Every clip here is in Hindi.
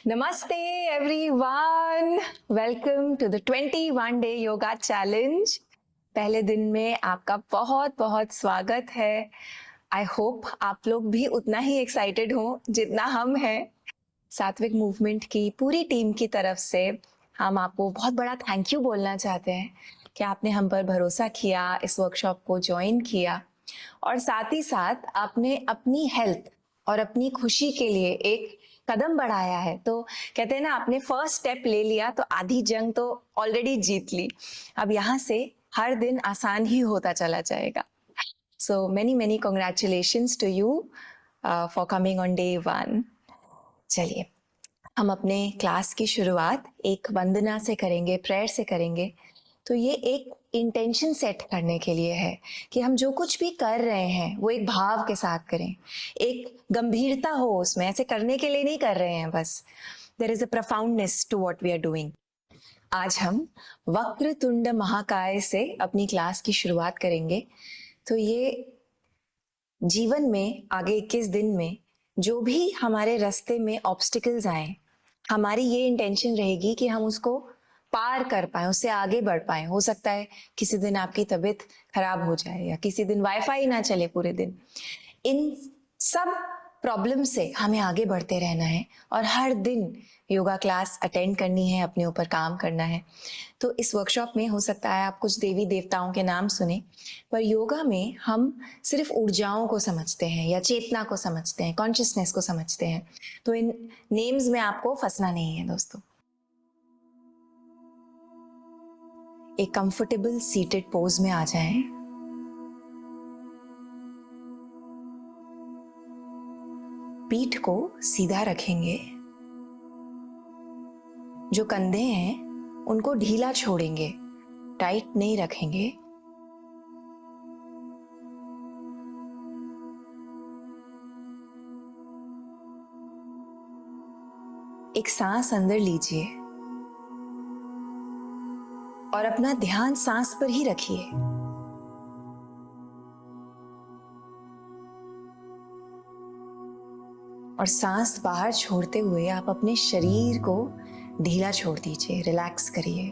Namaste everyone. Welcome to the 21 day yoga challenge. पहले दिन में आपका बहुत बहुत स्वागत है. आई होप आप लोग भी उतना ही एक्साइटेड हो जितना हम हैं. सात्विक मूवमेंट की पूरी टीम की तरफ से हम आपको बहुत बड़ा थैंक यू बोलना चाहते हैं कि आपने हम पर भरोसा किया, इस वर्कशॉप को ज्वाइन किया और साथ ही साथ आपने अपनी हेल्थ और अपनी खुशी के लिए एक कदम बढ़ाया है. तो कहते हैं ना, आपने फर्स्ट स्टेप ले लिया तो आधी जंग तो ऑलरेडी जीत ली. अब यहाँ से हर दिन आसान ही होता चला जाएगा. So many congratulations to you for coming on day 1. चलिए, हम अपने क्लास की शुरुआत एक वंदना से करेंगे, प्रेयर से करेंगे. तो ये एक इंटेंशन सेट करने के लिए है कि हम जो कुछ भी कर रहे हैं वो एक भाव के साथ करें, एक गंभीरता हो उसमें. ऐसे करने के लिए नहीं कर रहे हैं बस. There is a profoundness to what we are doing. आज हम वक्रतुंड महाकाय से अपनी क्लास की शुरुआत करेंगे. तो ये जीवन में आगे 21 दिन में जो भी हमारे रास्ते में ऑब्स्टिकल्स आए, हमारी ये इंटेंशन रहेगी कि हम उसको पार कर पाए, उससे आगे बढ़ पाए. हो सकता है किसी दिन आपकी तबीयत खराब हो जाए या किसी दिन वाईफाई ना चले पूरे दिन. इन सब प्रॉब्लम से हमें आगे बढ़ते रहना है और हर दिन योगा क्लास अटेंड करनी है, अपने ऊपर काम करना है. तो इस वर्कशॉप में हो सकता है आप कुछ देवी देवताओं के नाम सुने, पर योगा में हम सिर्फ ऊर्जाओं को समझते हैं या चेतना को समझते हैं, कॉन्शियसनेस को समझते हैं. तो इन नेम्स में आपको फंसना नहीं है दोस्तों. एक कंफर्टेबल सीटेड पोज में आ जाएं. पीठ को सीधा रखेंगे. जो कंधे हैं उनको ढीला छोड़ेंगे, टाइट नहीं रखेंगे. एक सांस अंदर लीजिए और अपना ध्यान सांस पर ही रखिए. और सांस बाहर छोड़ते हुए आप अपने शरीर को ढीला छोड़ दीजिए, रिलैक्स करिए.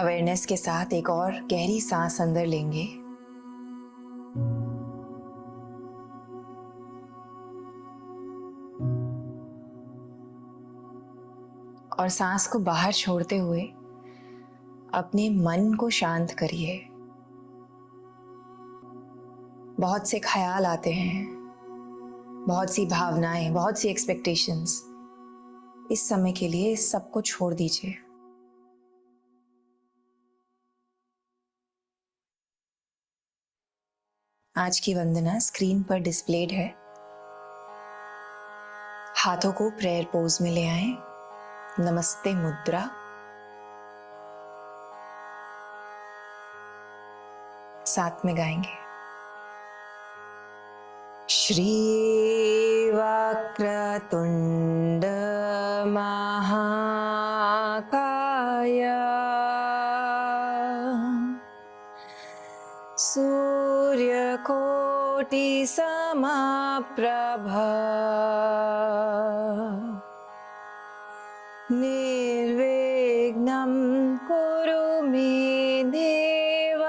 अवेयरनेस के साथ एक और गहरी सांस अंदर लेंगे और सांस को बाहर छोड़ते हुए अपने मन को शांत करिए. बहुत से ख्याल आते हैं, बहुत सी भावनाएं, बहुत सी एक्सपेक्टेशंस. इस समय के लिए इस सब को छोड़ दीजिए. आज की वंदना स्क्रीन पर डिस्प्लेड है. हाथों को प्रेयर पोज में ले आएं. नमस्ते मुद्रा. साथ में गाएंगे. श्री वक्रतुंड महाकाय सूर्यकोटि समप्रभ निर्विघ्नं कुरु मे देव.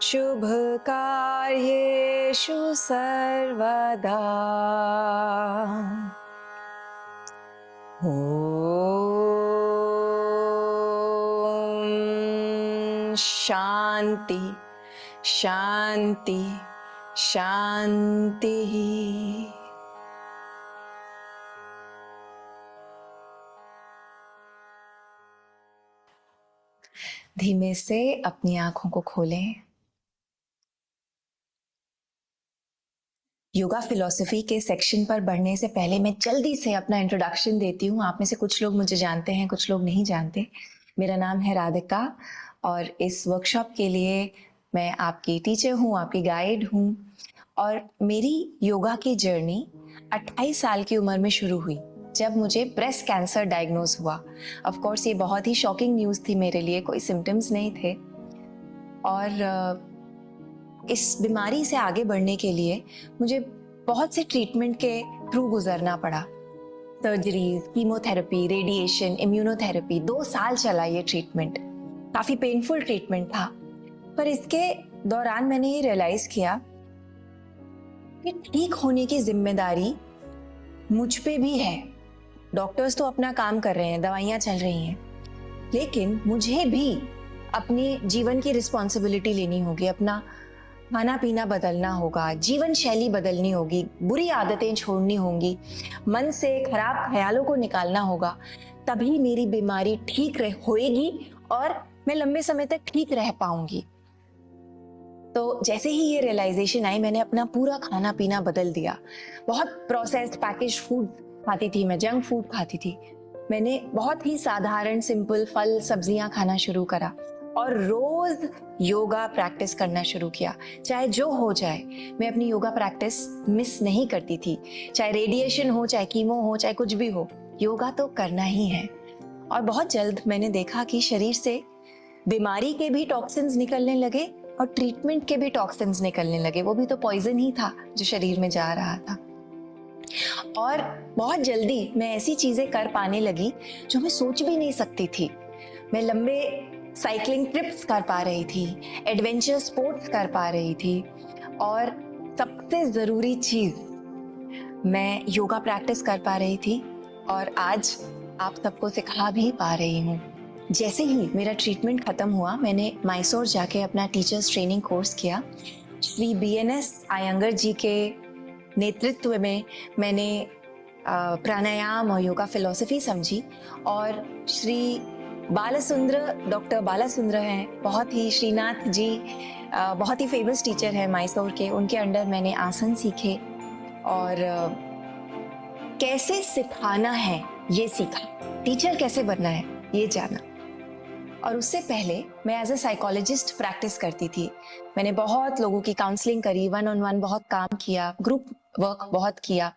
शुभ कार्येषु सर्वदा. ओम शांति शांति शांति. धीमे से अपनी आंखों को खोलें. योगा फिलॉसफी के सेक्शन पर बढ़ने से पहले मैं जल्दी से अपना इंट्रोडक्शन देती हूँ. आप में से कुछ लोग मुझे जानते हैं, कुछ लोग नहीं जानते. मेरा नाम है राधिका और इस वर्कशॉप के लिए मैं आपकी टीचर हूँ, आपकी गाइड हूँ. और मेरी योगा की जर्नी 28 साल की उम्र में शुरू हुई जब मुझे ब्रेस्ट कैंसर डायग्नोज हुआ. ऑफ कोर्स ये बहुत ही शॉकिंग न्यूज़ थी मेरे लिए. कोई सिम्टम्स नहीं थे और इस बीमारी से आगे बढ़ने के लिए मुझे बहुत से ट्रीटमेंट के थ्रू गुजरना पड़ा। सर्जरीज, कीमोथेरेपी, रेडिएशन, इम्यूनोथेरेपी, 2 साल चला ये ट्रीटमेंट। काफी पेनफुल ट्रीटमेंट था, पर इसके दौरान मैंने ये रियलाइज किया कि ठीक होने की जिम्मेदारी मुझ पे भी है। डॉक्टर्स तो अपना काम कर रहे हैं, दवाइयां चल रही हैं, लेकिन मुझे भी अपने जीवन की रिस्पॉन्सिबिलिटी लेनी होगी। अपना खाना पीना बदलना होगा, जीवन शैली बदलनी होगी, बुरी आदतें छोड़नी होंगी, मन से खराब ख्यालों को निकालना होगा। तभी मेरी बीमारी ठीक होएगी और मैं लंबे समय तक ठीक रह पाऊंगी। तो जैसे ही ये रियलाइजेशन आई, मैंने अपना पूरा खाना पीना बदल दिया। बहुत प्रोसेस्ड पैकेज फूड खाती थी मैं, जंक फूड खाती थी। मैंने बहुत ही साधारण सिंपल फल सब्जियां खाना शुरू करा और रोज योगा प्रैक्टिस करना शुरू किया। चाहे जो हो जाए, मैं अपनी योगा प्रैक्टिस मिस नहीं करती थी। चाहे रेडिएशन हो, चाहे कीमो हो, चाहे कुछ भी हो, योगा तो करना ही है। और बहुत जल्द मैंने देखा कि शरीर से बीमारी के भी टॉक्सिन्स निकलने लगे और ट्रीटमेंट के भी टॉक्सिन्स निकलने लगे। वो भी तो पॉइजन ही था जो शरीर में जा रहा था। और बहुत जल्दी मैं ऐसी चीजें कर पाने लगी जो मैं सोच भी नहीं सकती थी। मैं लंबे साइकिलिंग ट्रिप्स कर पा रही थी, एडवेंचर स्पोर्ट्स कर पा रही थी, और सबसे जरूरी चीज, मैं योगा प्रैक्टिस कर पा रही थी और आज आप सबको सिखा भी पा रही हूँ। जैसे ही मेरा ट्रीटमेंट खत्म हुआ, मैंने मैसूर जाके अपना टीचर्स ट्रेनिंग कोर्स किया। श्री BNS अयंगर जी के नेतृत्व में मैंने प्राणायाम और योगा फिलॉसफी समझी, और श्री डॉक्टर बालासुंदर हैं, बहुत ही, श्रीनाथ जी बहुत ही फेमस टीचर है मैसूर के, उनके अंडर मैंने आसन सीखे और कैसे सिखाना है ये सीखा, टीचर कैसे बनना है ये जाना। और उससे पहले मैं एज ए साइकोलॉजिस्ट प्रैक्टिस करती थी। मैंने बहुत लोगों की काउंसलिंग करी, 1-on-1 बहुत काम किया, ग्रुप वर्क बहुत किया।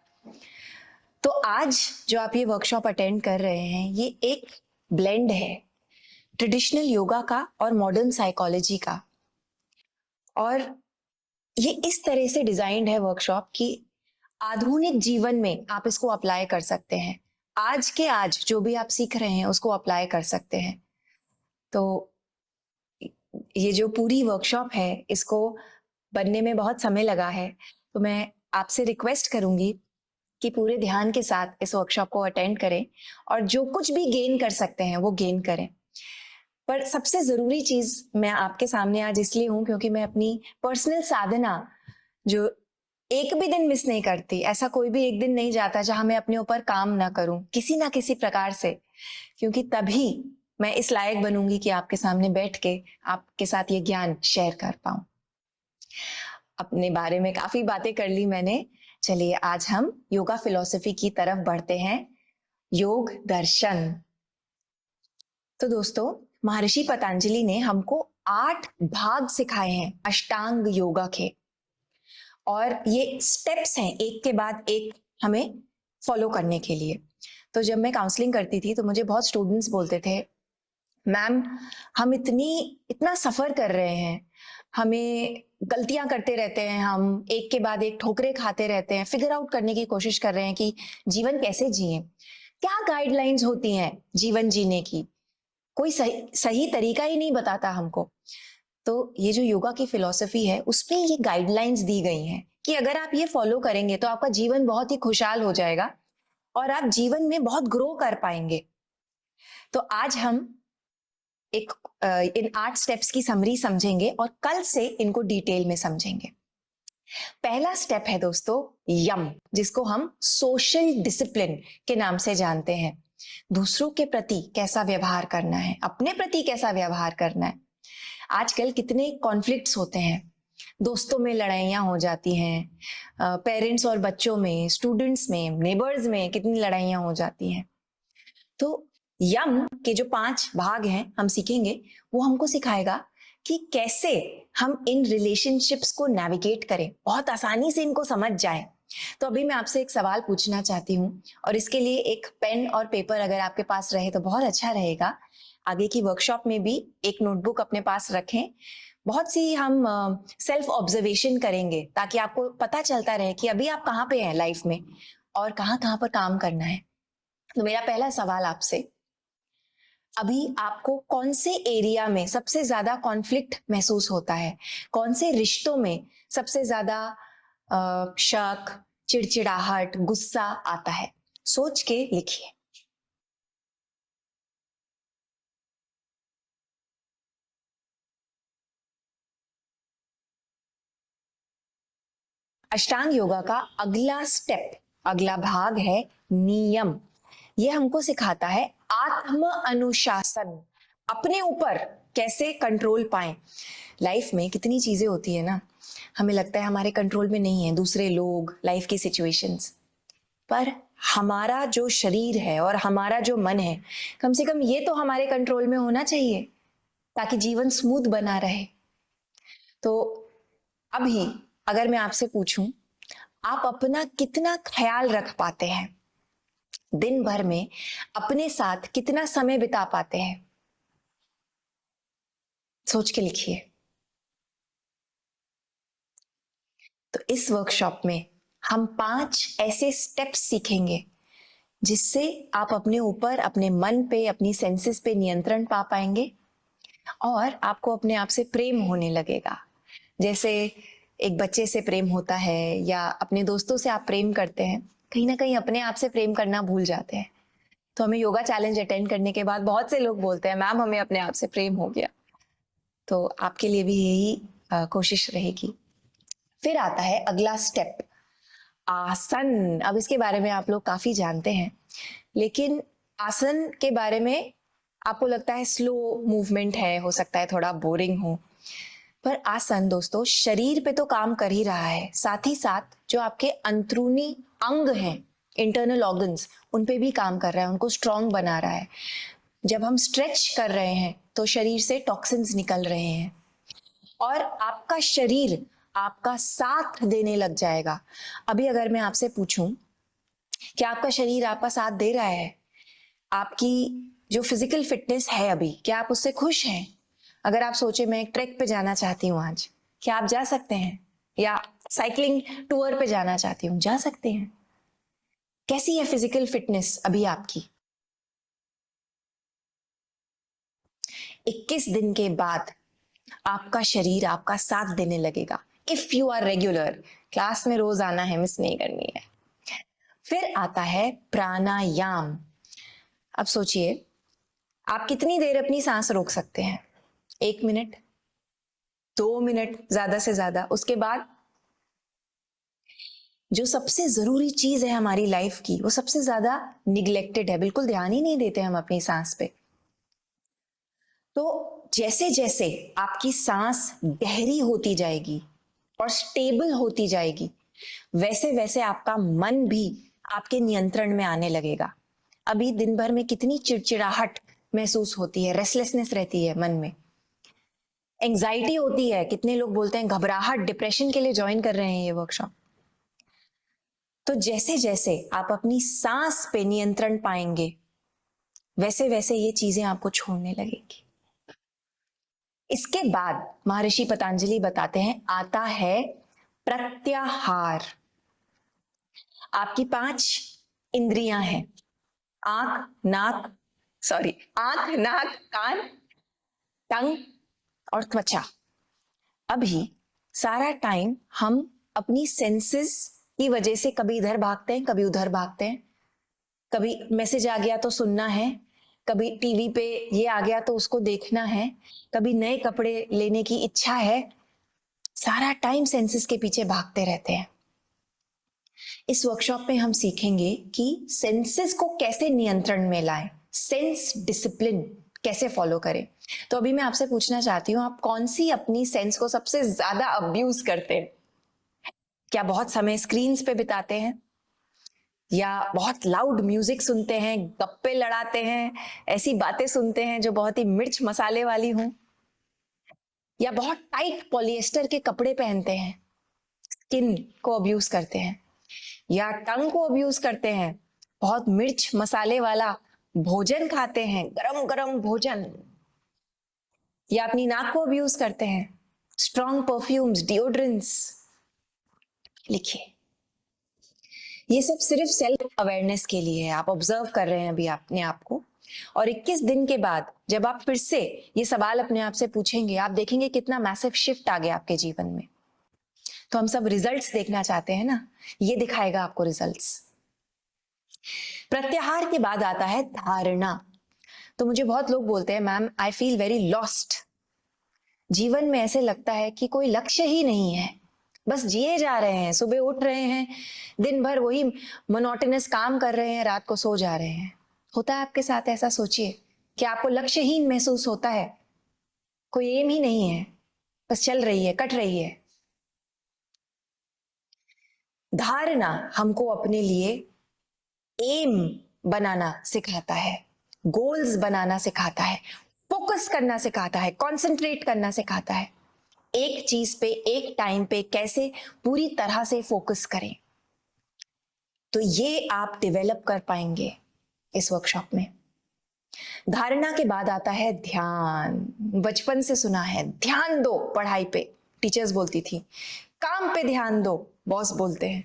तो आज जो आप ये वर्कशॉप अटेंड कर रहे हैं, ये एक ब्लेंड है ट्रेडिशनल योगा का और मॉडर्न साइकोलॉजी का। और ये इस तरह से डिजाइन्ड है वर्कशॉप कि आधुनिक जीवन में आप इसको अप्लाई कर सकते हैं। आज के आज जो भी आप सीख रहे हैं उसको अप्लाई कर सकते हैं। तो ये जो पूरी वर्कशॉप है, इसको बनने में बहुत समय लगा है। तो मैं आपसे रिक्वेस्ट करूंगी कि पूरे ध्यान के साथ इस वर्कशॉप को अटेंड करें और जो कुछ भी गेन कर सकते हैं वो गेन करें। पर सबसे जरूरी चीज मैं आपके सामने आज इसलिए हूं क्योंकि मैं अपनी पर्सनल साधना जो एक भी दिन मिस नहीं करती, ऐसा कोई भी एक दिन नहीं जाता जहां मैं अपने ऊपर काम ना करूं किसी ना किसी प्रकार से, क्योंकि तभी मैं इस लायक बनूंगी कि आपके सामने बैठ के आपके साथ ये ज्ञान शेयर कर पाऊं। अपने बारे में काफी बातें कर ली मैंने, चलिए आज हम योगा फिलॉसफी की तरफ बढ़ते हैं, योग दर्शन। तो दोस्तों, महर्षि पतंजलि ने हमको 8 भाग सिखाए हैं अष्टांग योगा के, और ये स्टेप्स हैं एक के बाद एक हमें फॉलो करने के लिए। तो जब मैं काउंसलिंग करती थी तो मुझे बहुत स्टूडेंट्स बोलते थे, मैम हम इतना सफर कर रहे हैं, हमें गलतियां करते रहते हैं, हम एक के बाद एक ठोकरें खाते रहते हैं, फिगर आउट करने की कोशिश कर रहे हैं कि जीवन कैसे जिए, क्या गाइडलाइंस होती हैं जीवन जीने की, कोई सही तरीका ही नहीं बताता हमको। तो ये जो योगा की फिलॉसफी है उसमें ये गाइडलाइंस दी गई हैं कि अगर आप ये फॉलो करेंगे तो आपका जीवन बहुत ही खुशहाल हो जाएगा और आप जीवन में बहुत ग्रो कर पाएंगे। तो आज हम इन 8 स्टेप्स की समरी समझेंगे और कल से इनको डिटेल में समझेंगे। पहला स्टेप है दोस्तों यम, जिसको हम सोशल डिसिप्लिन के नाम से जानते हैं। दूसरों के प्रति कैसा व्यवहार करना है, अपने प्रति कैसा व्यवहार करना है। आजकल कितने कॉन्फ्लिक्ट्स होते हैं, दोस्तों में लड़ाइयां हो जाती हैं, पेरेंट्स और बच्चों में, स्टूडेंट्स में, नेबर्स में कितनी लड़ाइयां हो जाती हैं। तो यम के जो 5 भाग हैं हम सीखेंगे, वो हमको सिखाएगा कि कैसे हम इन रिलेशनशिप्स को नेविगेट करें, बहुत आसानी से इनको समझ जाएं। तो अभी मैं आपसे एक सवाल पूछना चाहती हूँ और इसके लिए एक पेन और पेपर अगर आपके पास रहे तो बहुत अच्छा रहेगा। आगे की वर्कशॉप में भी एक नोटबुक अपने पास रखें, बहुत सी हम सेल्फ ऑब्जर्वेशन करेंगे ताकि आपको पता चलता रहे कि अभी आप कहाँ पे हैं लाइफ में और कहाँ कहाँ पर काम करना है। तो मेरा पहला सवाल आपसे, अभी आपको कौन से एरिया में सबसे ज्यादा कॉन्फ्लिक्ट महसूस होता है? कौन से रिश्तों में सबसे ज्यादा शक, चिड़चिड़ाहट, गुस्सा आता है? सोच के लिखिए। अष्टांग योगा का अगला स्टेप, अगला भाग है नियम। ये हमको सिखाता है आत्म अनुशासन, अपने ऊपर कैसे कंट्रोल पाएं। लाइफ में कितनी चीजें होती है ना, हमें लगता है हमारे कंट्रोल में नहीं है, दूसरे लोग, लाइफ की सिचुएशंस, पर हमारा जो शरीर है और हमारा जो मन है, कम से कम ये तो हमारे कंट्रोल में होना चाहिए ताकि जीवन स्मूथ बना रहे। तो अभी अगर मैं आपसे पूछूं, आप अपना कितना ख्याल रख पाते हैं? दिन भर में अपने साथ कितना समय बिता पाते हैं? सोच के लिखिए। तो इस वर्कशॉप में हम 5 ऐसे स्टेप्स सीखेंगे जिससे आप अपने ऊपर, अपने मन पे, अपनी सेंसेस पे नियंत्रण पा पाएंगे और आपको अपने आप से प्रेम होने लगेगा। जैसे एक बच्चे से प्रेम होता है या अपने दोस्तों से आप प्रेम करते हैं, कहीं ना कहीं अपने आप से प्रेम करना भूल जाते हैं। तो हमें योगा चैलेंज अटेंड करने के बाद बहुत से लोग बोलते हैं, मैम हमें अपने आप से प्रेम हो गया। तो आपके लिए भी यही कोशिश रहेगी। फिर आता है अगला स्टेप, आसन। अब इसके बारे में आप लोग काफी जानते हैं, लेकिन आसन के बारे में आपको लगता है स्लो मूवमेंट है, हो सकता है थोड़ा बोरिंग हो, पर आसन दोस्तों शरीर पे तो काम कर ही रहा है, साथ ही साथ जो आपके अंदरूनी अंग हैं, इंटरनल ऑर्गन्स, उन पे भी काम कर रहा है, उनको स्ट्रांग बना रहा है। जब हम स्ट्रेच कर रहे हैं तो शरीर से टॉक्सिन्स निकल रहे हैं और आपका शरीर आपका साथ देने लग जाएगा। अभी अगर मैं आपसे पूछूं, क्या आपका शरीर आपका साथ दे रहा है? आपकी जो फिजिकल फिटनेस है अभी, क्या आप उससे खुश हैं? अगर आप सोचे मैं एक ट्रैक पे जाना चाहती हूँ आज, क्या आप जा सकते हैं? या साइकिलिंग टूर पे जाना चाहती हूँ, जा सकते हैं? कैसी है फिजिकल फिटनेस अभी आपकी? 21 दिन के बाद आपका शरीर आपका साथ देने लगेगा, if you are regular. Class में रोज आना है, मिस नहीं करनी है। फिर आता है प्राणायाम। अब सोचिए, आप कितनी देर अपनी सांस रोक सकते हैं? 1 मिनट, 2 मिनट ज्यादा से ज्यादा। उसके बाद जो सबसे जरूरी चीज है हमारी लाइफ की, वो सबसे ज्यादा निग्लेक्टेड है, बिल्कुल ध्यान ही नहीं देते हम अपनी सांस पे। तो जैसे जैसे आपकी सांस गहरी होती जाएगी और स्टेबल होती जाएगी, वैसे वैसे आपका मन भी आपके नियंत्रण में आने लगेगा। अभी दिन भर में कितनी चिड़चिड़ाहट महसूस होती है, रेस्टलेसनेस रहती है मन में, एंजाइटी होती है, कितने लोग बोलते हैं घबराहट, डिप्रेशन के लिए ज्वाइन कर रहे हैं ये वर्कशॉप। तो जैसे जैसे आप अपनी सांस पे नियंत्रण पाएंगे, वैसे वैसे ये चीजें आपको छोड़ने लगेंगी। इसके बाद महर्षि पतंजलि बताते हैं, आता है प्रत्याहार। आपकी 5 इंद्रियां हैं, आंख नाक सॉरी आंख, नाक, कान, टंग और त्वचा। अभी सारा टाइम हम अपनी सेंसेस की वजह से कभी इधर भागते हैं, कभी उधर भागते हैं। कभी मैसेज आ गया तो सुनना है, कभी टीवी पे ये आ गया तो उसको देखना है, कभी नए कपड़े लेने की इच्छा है। सारा टाइम सेंसेस के पीछे भागते रहते हैं। इस वर्कशॉप में हम सीखेंगे कि सेंसेस को कैसे नियंत्रण में लाएं, सेंस डिसिप्लिन कैसे फॉलो करें। तो अभी मैं आपसे पूछना चाहती हूँ, आप कौन सी अपनी सेंस को सबसे ज्यादा अब्यूज करते हैं? क्या बहुत समय स्क्रीन्स पे बिताते हैं, या बहुत लाउड म्यूजिक सुनते हैं, गप्पे लड़ाते हैं, ऐसी बातें सुनते हैं जो बहुत ही मिर्च मसाले वाली हों, या बहुत टाइट पॉलिएस्टर के कपड़े पहनते हैं, स्किन को अब्यूज करते हैं, या टंग को अब्यूज करते हैं, बहुत मिर्च मसाले वाला भोजन खाते हैं, गरम गरम भोजन, या अपनी नाक को अब्यूज करते हैं? स्ट्रॉन्ग परफ्यूम्स, डिओड्रेंट्स, लिखिए। ये सब सिर्फ सेल्फ अवेयरनेस के लिए है। आप ऑब्जर्व कर रहे हैं अभी अपने आप को, और 21 दिन के बाद जब आप फिर से ये सवाल अपने आप से पूछेंगे, आप देखेंगे कितना मैसिव शिफ्ट आ गया आपके जीवन में। तो हम सब रिजल्ट्स देखना चाहते हैं ना, ये दिखाएगा आपको रिजल्ट्स। प्रत्याहार के बाद आता है धारणा। तो मुझे बहुत लोग बोलते हैं, ma'am I feel very lost. जीवन में ऐसे लगता है कि कोई लक्ष्य ही नहीं है, बस जिए जा रहे हैं, सुबह उठ रहे हैं, दिन भर वही मोनोटोनस काम कर रहे हैं, रात को सो जा रहे हैं। होता है आपके साथ ऐसा? सोचिए कि आपको लक्ष्यहीन महसूस होता है, कोई एम ही नहीं है, बस चल रही है, कट रही है। धारणा हमको अपने लिए एम बनाना सिखाता है, गोल्स बनाना सिखाता है, फोकस करना सिखाता है, कंसंट्रेट करना सिखाता है। एक चीज पे एक टाइम पे कैसे पूरी तरह से फोकस करें, तो ये आप डेवलप कर पाएंगे इस वर्कशॉप में। धारणा के बाद आता है ध्यान। बचपन से सुना है ध्यान दो पढ़ाई पे, टीचर्स बोलती थी। काम पे ध्यान दो, बॉस बोलते हैं,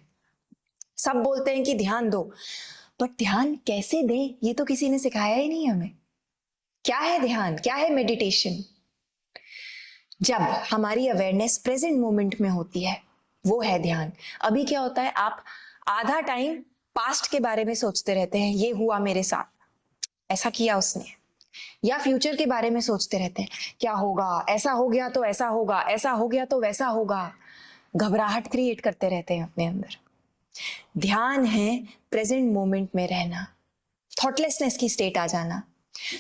सब बोलते हैं कि ध्यान दो, बट ध्यान कैसे दें ये तो किसी ने सिखाया ही नहीं हमें। क्या है ध्यान, क्या है मेडिटेशन? जब हमारी अवेयरनेस प्रेजेंट मोमेंट में होती है, वो है ध्यान। अभी क्या होता है, आप आधा टाइम पास्ट के बारे में सोचते रहते हैं, ये हुआ मेरे साथ, ऐसा किया उसने, या फ्यूचर के बारे में सोचते रहते हैं, क्या होगा, ऐसा हो गया तो ऐसा होगा, ऐसा हो गया तो वैसा होगा। घबराहट क्रिएट करते रहते हैं अपने अंदर। ध्यान है प्रेजेंट मोमेंट में रहना, थॉटलेसनेस की स्टेट आ जाना।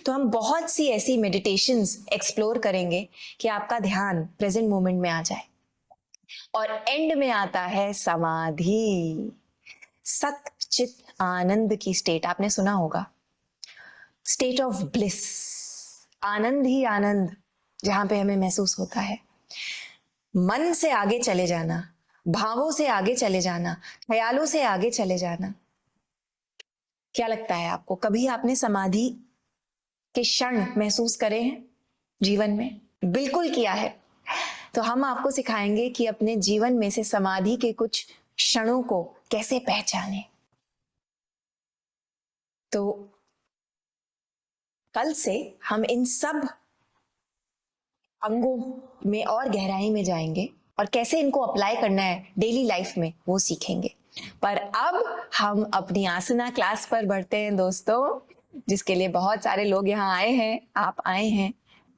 तो हम बहुत सी ऐसी मेडिटेशंस एक्सप्लोर करेंगे कि आपका ध्यान प्रेजेंट मोमेंट में आ जाए। और एंड में आता है समाधि, सत चित आनंद की स्टेट। आपने सुना होगा, स्टेट ऑफ ब्लिस, आनंद ही आनंद जहां पे हमें महसूस होता है। मन से आगे चले जाना, भावों से आगे चले जाना, ख्यालों से आगे चले जाना। क्या लगता है आपको, कभी आपने समाधि के क्षण महसूस करे हैं जीवन में? बिल्कुल किया है। तो हम आपको सिखाएंगे कि अपने जीवन में से समाधि के कुछ क्षणों को कैसे पहचाने। तो कल से हम इन सब अंगों में और गहराई में जाएंगे और कैसे इनको अप्लाई करना है डेली लाइफ में, वो सीखेंगे। पर अब हम अपनी आसना क्लास पर बढ़ते हैं दोस्तों, जिसके लिए बहुत सारे लोग यहाँ आए हैं, आप आए हैं।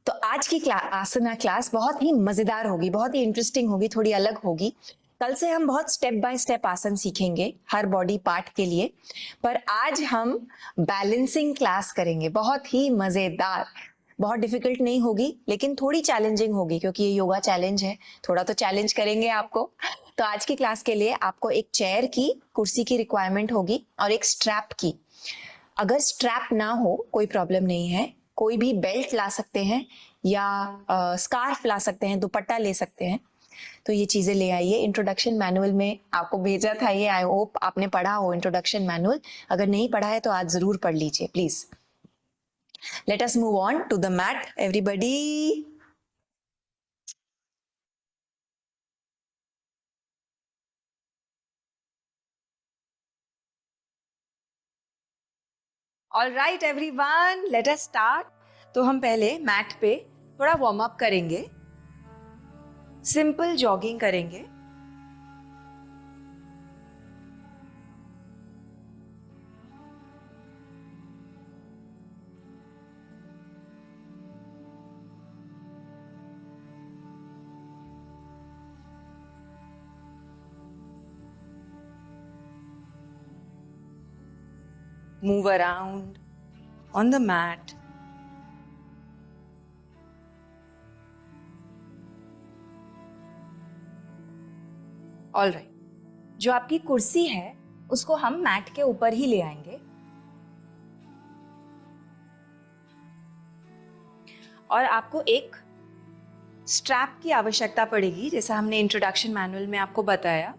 तो आज की आसना क्लास बहुत ही मजेदार होगी, बहुत ही इंटरेस्टिंग होगी, थोड़ी अलग होगी। कल से हम बहुत स्टेप बाय स्टेप आसन सीखेंगे हर बॉडी पार्ट के लिए, पर आज हम बैलेंसिंग क्लास करेंगे, बहुत ही मजेदार। बहुत डिफिकल्ट नहीं होगी, लेकिन थोड़ी चैलेंजिंग होगी, क्योंकि ये योगा चैलेंज है, थोड़ा तो चैलेंज करेंगे आपको। तो आज की क्लास के लिए आपको एक चेयर की, कुर्सी की रिक्वायरमेंट होगी और एक स्ट्रैप की। अगर स्ट्रैप ना हो कोई प्रॉब्लम नहीं है, कोई भी बेल्ट ला सकते हैं या स्कार्फ ला सकते हैं, दुपट्टा ले सकते हैं। तो ये चीजें ले आइए। इंट्रोडक्शन मैनुअल में आपको भेजा था ये, आई होप आपने पढ़ा हो इंट्रोडक्शन मैनुअल। अगर नहीं पढ़ा है तो आज जरूर पढ़ लीजिए please. Let us move on to the mat, everybody. All right, everyone, let us start. तो हम पहले मैट पे थोड़ा वार्म अप करेंगे, सिंपल जॉगिंग करेंगे। Move around on the mat. All right. जो आपकी कुर्सी है उसको हम मैट के ऊपर ही ले आएंगे और आपको एक स्ट्रैप की आवश्यकता पड़ेगी, जैसा हमने इंट्रोडक्शन मैनुअल में आपको बताया।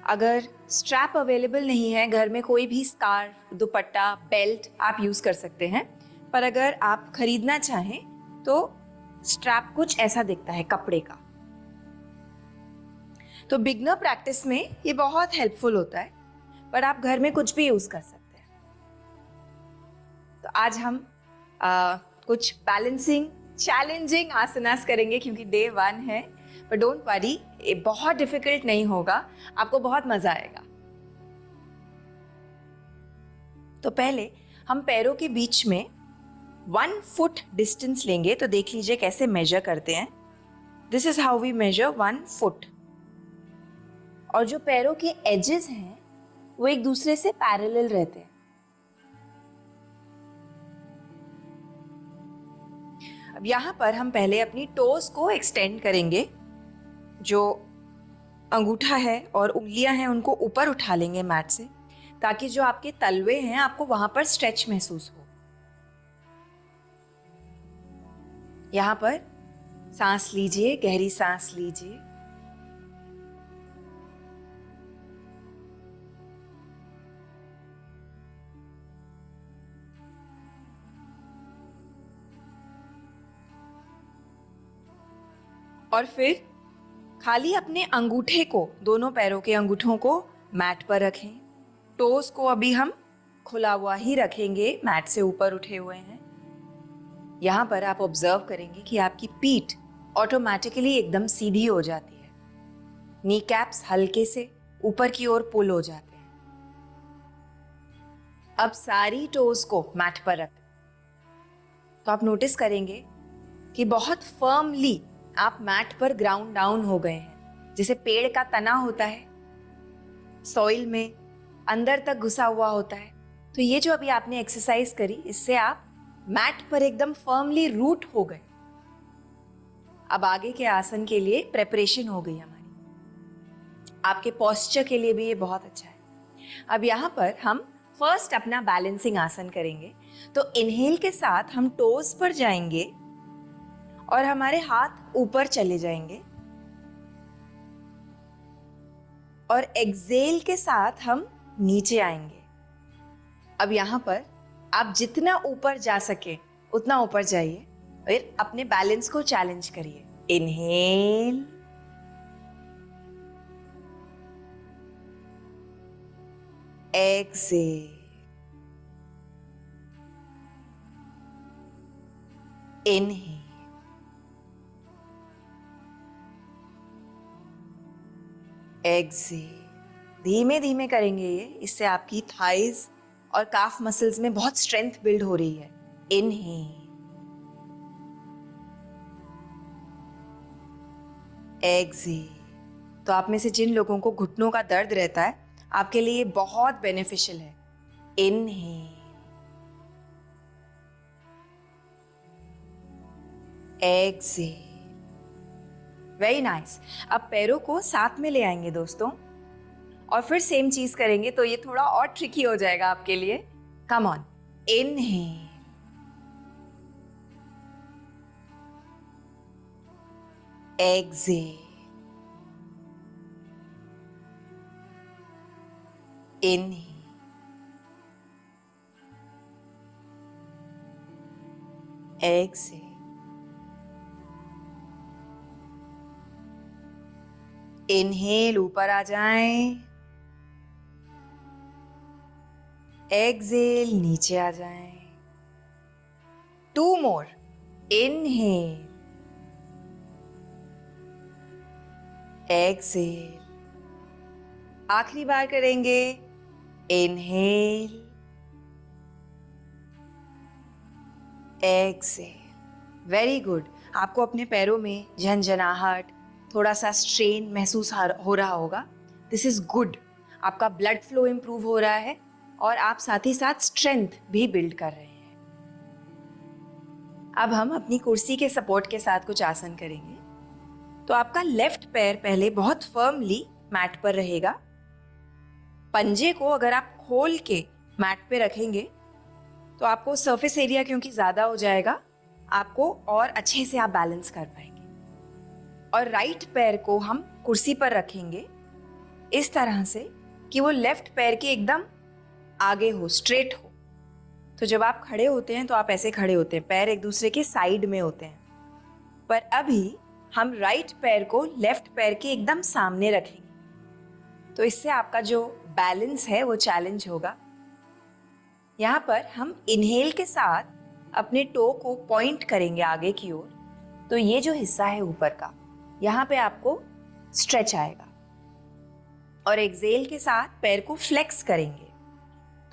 अगर स्ट्रैप अवेलेबल नहीं है घर में, कोई भी स्कार्फ, दुपट्टा, बेल्ट आप यूज कर सकते हैं। पर अगर आप खरीदना चाहें तो स्ट्रैप कुछ ऐसा दिखता है, कपड़े का। तो बिगनर प्रैक्टिस में ये बहुत हेल्पफुल होता है, पर आप घर में कुछ भी यूज़ कर सकते हैं। तो आज हम कुछ बैलेंसिंग चैलेंजिंग आसनास करेंगे क्योंकि डे 1 है, पर डोंट वरी, ये बहुत डिफिकल्ट नहीं होगा, आपको बहुत मजा आएगा। तो पहले हम पैरों के बीच में 1 फुट डिस्टेंस लेंगे। तो देख लीजिए कैसे मेजर करते हैं। This is how we measure 1 foot. और जो पैरों के एजेस हैं वो एक दूसरे से पैरेलल रहते हैं। अब यहां पर हम पहले अपनी टोस को एक्सटेंड करेंगे। जो अंगूठा है और उंगलियां हैं उनको ऊपर उठा लेंगे मैट से, ताकि जो आपके तलवे हैं आपको वहां पर स्ट्रेच महसूस हो। यहां पर सांस लीजिए, गहरी सांस लीजिए। और फिर खाली अपने अंगूठे को, दोनों पैरों के अंगूठों को मैट पर रखें। टोस को अभी हम खुला हुआ ही रखेंगे, मैट से ऊपर उठे हुए हैं। यहां पर आप ऑब्जर्व करेंगे कि आपकी पीठ ऑटोमेटिकली एकदम सीधी हो जाती है। नी कैप्स हल्के से ऊपर की ओर पुल हो जाते हैं। अब सारी टोस को मैट पर रखें। तो आप नोटिस करेंगे कि बहुत फर्मली आप मैट पर ग्राउंड डाउन हो गए हैं। जैसे पेड़ का तना होता है, सॉइल में अंदर तक घुसा हुआ होता है। तो ये जो अभी आपने एक्सरसाइज करी, इससे आप मैट पर एकदम फर्मली रूट हो गए। अब आगे के आसन के लिए प्रेपरेशन हो गई हमारी। आपके पोस्चर के लिए भी ये बहुत अच्छा है। अब यहाँ पर हम फर्स्ट अपना बैलेंसिंग आसन करेंगे। तो इनहेल के साथ हम टोस पर जाएंगे और हमारे हाथ ऊपर चले जाएंगे, और एक्सेल के साथ हम नीचे आएंगे। अब यहां पर आप जितना ऊपर जा सके उतना ऊपर जाइए, फिर अपने बैलेंस को चैलेंज करिए। Inhale, exhale, inhale, exhale. धीमे धीमे करेंगे ये, इससे आपकी थाइज और काफ मसल्स में बहुत स्ट्रेंथ बिल्ड हो रही है। Inhale, exhale. तो आप में से जिन लोगों को घुटनों का दर्द रहता है, आपके लिए ये बहुत बेनिफिशियल है। Inhale, exhale. Very nice. अब पैरों को साथ में ले आएंगे दोस्तों, और फिर सेम चीज करेंगे। तो ये थोड़ा और ट्रिकी हो जाएगा आपके लिए। Come on. Inhale, exhale, inhale, exhale, inhale, ऊपर आ जाएं, एक्सेल, नीचे आ जाएं। 2 मोर। Inhale, exhale. आखिरी बार करेंगे। Inhale, exhale. Very good. आपको अपने पैरों में झंझनाहट, थोड़ा सा स्ट्रेन महसूस हो रहा होगा। This is good. आपका ब्लड फ्लो इंप्रूव हो रहा है और आप साथ ही साथ स्ट्रेंथ भी बिल्ड कर रहे हैं। अब हम अपनी कुर्सी के सपोर्ट के साथ कुछ आसन करेंगे। तो आपका लेफ्ट पैर पहले बहुत फर्मली मैट पर रहेगा। पंजे को अगर आप खोल के मैट पे रखेंगे तो आपको सरफेस एरिया क्योंकि ज्यादा हो जाएगा, आपको और अच्छे से आप बैलेंस कर पाएंगे। और राइट पैर को हम कुर्सी पर रखेंगे इस तरह से कि वो लेफ्ट पैर के एकदम आगे हो, स्ट्रेट हो। तो जब आप खड़े होते हैं तो आप ऐसे खड़े होते हैं, पैर एक दूसरे के साइड में होते हैं। पर अभी हम राइट पैर को लेफ्ट पैर के एकदम सामने रखेंगे। तो इससे आपका जो बैलेंस है वो चैलेंज होगा। यहाँ पर हम इनहेल के साथ अपने टो को पॉइंट करेंगे आगे की ओर। तो ये जो हिस्सा है ऊपर का, यहाँ पे आपको स्ट्रेच आएगा। और एक्सेल के साथ पैर को फ्लेक्स करेंगे।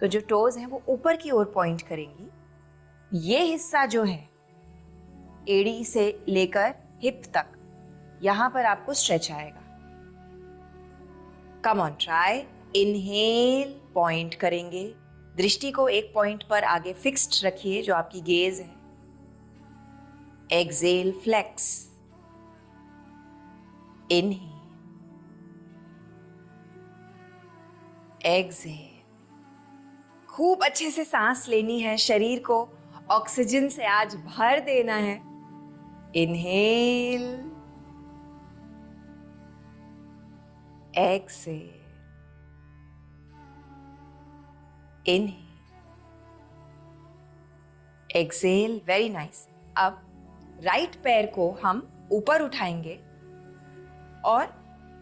तो जो टोज हैं वो ऊपर की ओर पॉइंट करेंगी। ये हिस्सा जो है एड़ी से लेकर हिप तक, यहां पर आपको स्ट्रेच आएगा। Come on, try. Inhale, point करेंगे। दृष्टि को एक पॉइंट पर आगे फिक्स्ड रखिए जो आपकी गेज है। Exhale, flex. Inhale, exhale. खूब अच्छे से सांस लेनी है, शरीर को ऑक्सीजन से आज भर देना है। Inhale, exhale, inhale, exhale. Very nice. अब राइट पैर को हम ऊपर उठाएंगे और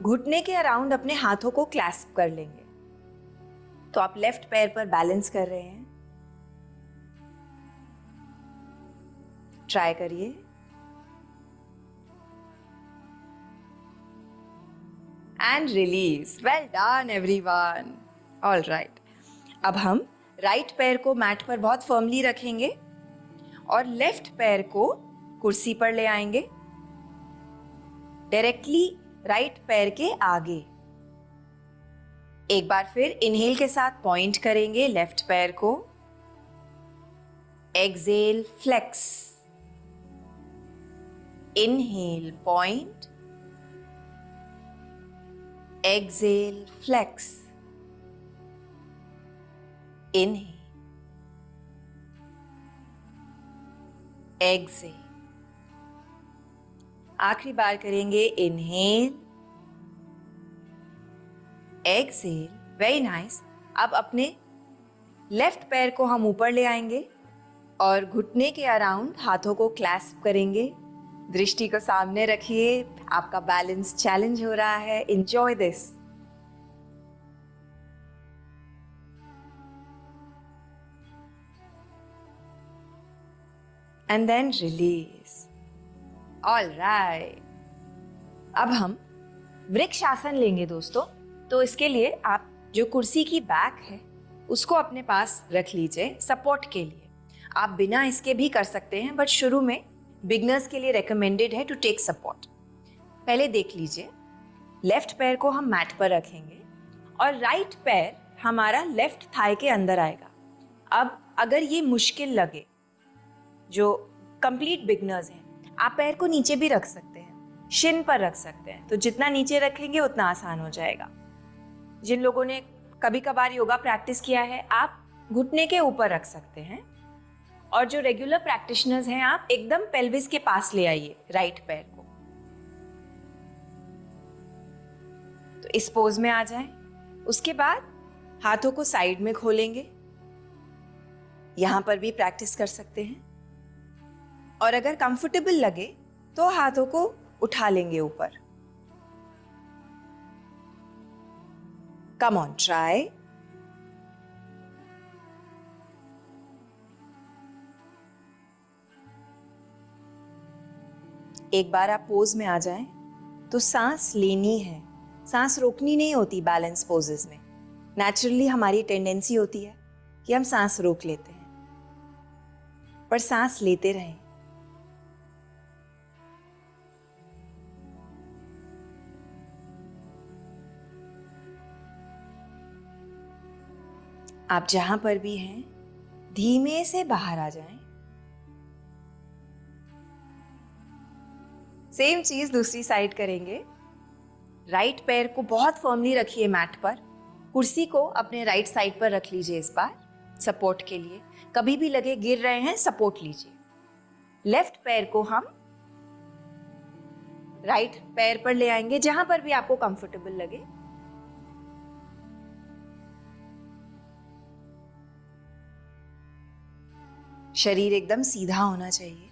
घुटने के अराउंड अपने हाथों को क्लैस्प कर लेंगे। तो आप लेफ्ट पैर पर बैलेंस कर रहे हैं। ट्राई करिए। And release. Well done everyone. All right. अब हम राइट पैर को मैट पर बहुत फर्मली रखेंगे और लेफ्ट पैर को कुर्सी पर ले आएंगे, डायरेक्टली राइट पैर के आगे। एक बार फिर इनहेल के साथ पॉइंट करेंगे लेफ्ट पैर को। Exhale, flex. Inhale, point. Exhale, flex. Inhale, exhale. आखिरी बार करेंगे। Inhale, exhale. Very nice. अब अपने लेफ्ट पैर को हम ऊपर ले आएंगे और घुटने के अराउंड हाथों को क्लैस्प करेंगे। दृष्टि को सामने रखिए। आपका बैलेंस चैलेंज हो रहा है। Enjoy this. And then release. All right. अब हम वृक्षासन लेंगे दोस्तों। तो इसके लिए आप जो कुर्सी की बैक है उसको अपने पास रख लीजिए सपोर्ट के लिए। आप बिना इसके भी कर सकते हैं, बट शुरू में बिगनर्स के लिए रेकमेंडेड है टू टेक सपोर्ट। पहले देख लीजिए, लेफ्ट पैर को हम मैट पर रखेंगे और राइट पैर हमारा लेफ्ट थाई के अंदर आएगा। अब अगर ये मुश्किल लगे, जो कंप्लीट बिगनर्स हैं, आप पैर को नीचे भी रख सकते हैं, शिन पर रख सकते हैं। तो जितना नीचे रखेंगे उतना आसान हो जाएगा। जिन लोगों ने कभी कभार योगा प्रैक्टिस किया है, आप घुटने के ऊपर रख सकते हैं। और जो रेगुलर प्रैक्टिशनर्स हैं, आप एकदम पेल्विस के पास ले आइए राइट पैर को। तो इस पोज में आ जाएं। उसके बाद हाथों को साइड में खोलेंगे। यहां पर भी प्रैक्टिस कर सकते हैं। और अगर कंफर्टेबल लगे तो हाथों को उठा लेंगे ऊपर। Come on, try. एक बार आप पोज में आ जाएं तो सांस लेनी है, सांस रोकनी नहीं होती। बैलेंस पोजेस में नेचुरली हमारी टेंडेंसी होती है कि हम सांस रोक लेते हैं, पर सांस लेते रहें। आप जहां पर भी हैं, धीमे से बाहर आ जाएं। सेम चीज दूसरी साइड करेंगे। राइट पैर को बहुत फर्मली रखिए मैट पर। कुर्सी को अपने राइट साइड पर रख लीजिए इस बार सपोर्ट के लिए। कभी भी लगे गिर रहे हैं, सपोर्ट लीजिए। लेफ्ट पैर को हम राइट पैर पर ले आएंगे, जहां पर भी आपको कंफर्टेबल लगे। शरीर एकदम सीधा होना चाहिए।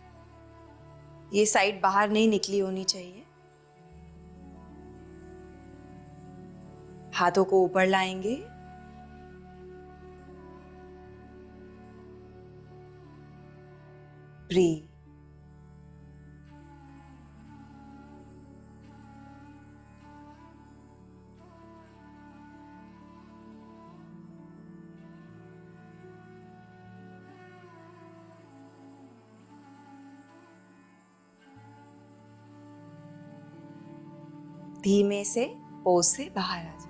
ये साइड बाहर नहीं निकली होनी चाहिए। हाथों को ऊपर लाएंगे। ब्रीथ। धीमे से पोज से बाहर आ जाए।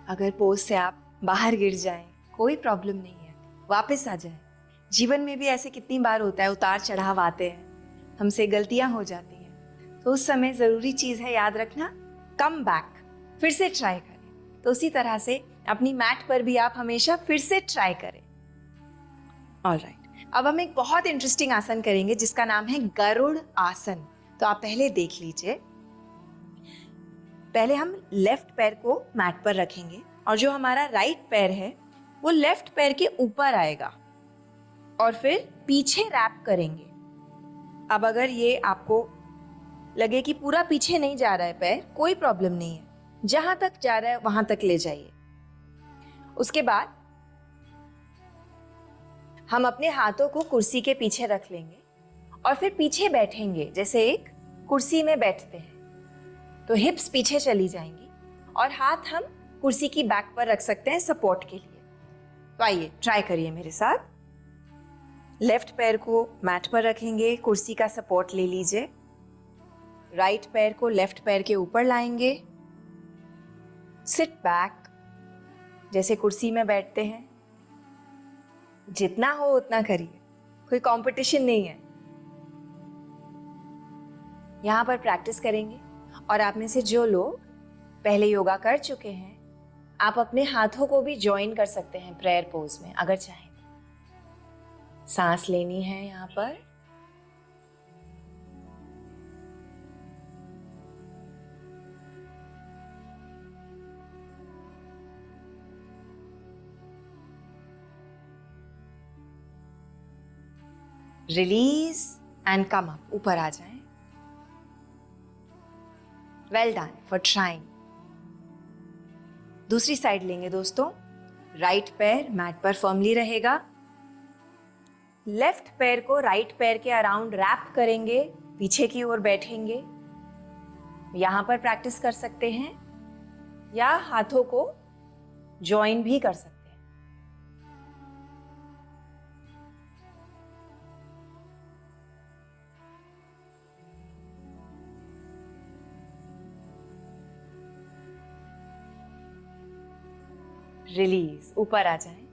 अगर पोज से आप बाहर गिर जाएं, कोई प्रॉब्लम नहीं है, वापस आ जाएं। जीवन में भी ऐसे कितनी बार होता है, उतार चढ़ाव आते हैं, हमसे गलतियां हो जाती हैं, तो उस समय जरूरी चीज है याद रखना, कम बैक, फिर से ट्राई करें। तो उसी तरह से अपनी मैट पर भी आप हमेशा फिर से ट्राई करें। ऑलराइट, अब हम एक बहुत इंटरेस्टिंग आसन करेंगे जिसका नाम है गरुड़ आसन। तो आप पहले देख लीजिए। पहले हम लेफ्ट पैर को मैट पर रखेंगे और जो हमारा राइट पैर है वो लेफ्ट पैर के ऊपर आएगा और फिर पीछे रैप करेंगे। अब अगर ये आपको लगे कि पूरा पीछे नहीं जा रहा है पैर, कोई प्रॉब्लम नहीं है, जहां तक जा रहा है वहां तक ले जाइए। उसके बाद हम अपने हाथों को कुर्सी के पीछे रख लेंगे और फिर पीछे बैठेंगे जैसे एक कुर्सी में बैठते हैं। तो हिप्स पीछे चली जाएंगी और हाथ हम कुर्सी की बैक पर रख सकते हैं सपोर्ट के लिए। तो आइए ट्राई करिए मेरे साथ। लेफ्ट पैर को मैट पर रखेंगे, कुर्सी का सपोर्ट ले लीजिए। राइट पैर को लेफ्ट पैर के ऊपर लाएंगे। सिट बैक, जैसे कुर्सी में बैठते हैं। जितना हो उतना करिए, कोई कंपटीशन नहीं है। यहां पर प्रैक्टिस करेंगे और आप में से जो लोग पहले योगा कर चुके हैं, आप अपने हाथों को भी ज्वाइन कर सकते हैं प्रेयर पोज में अगर चाहें। सांस लेनी है यहां पर। रिलीज एंड कम अप, ऊपर आ जाएं। Well done for trying. दूसरी साइड लेंगे दोस्तों। राइट पैर मैट पर फर्मली रहेगा। लेफ्ट पैर को राइट पैर के अराउंड रैप करेंगे, पीछे की ओर बैठेंगे। यहां पर प्रैक्टिस कर सकते हैं या हाथों को ज्वाइन भी कर सकते हैं। रिलीज, ऊपर आ जाएं।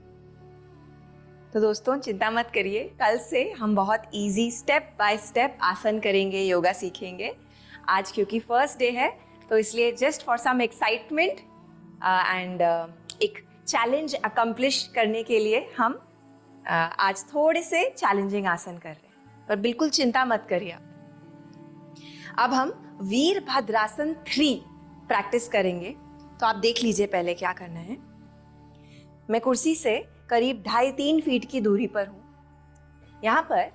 तो दोस्तों चिंता मत करिए, कल से हम बहुत इजी स्टेप बाय स्टेप आसन करेंगे, योगा सीखेंगे। आज क्योंकि फर्स्ट डे है तो इसलिए just for some excitement and एक चैलेंज अकम्प्लिश करने के लिए हम आज थोड़े से चैलेंजिंग आसन कर रहे हैं, पर बिल्कुल चिंता मत करिए आप। अब हम वीरभद्रासन 3 प्रैक्टिस करेंगे। तो आप देख लीजिए पहले क्या करना है। मैं कुर्सी से करीब 2.5-3 फीट की दूरी पर हूं। यहां पर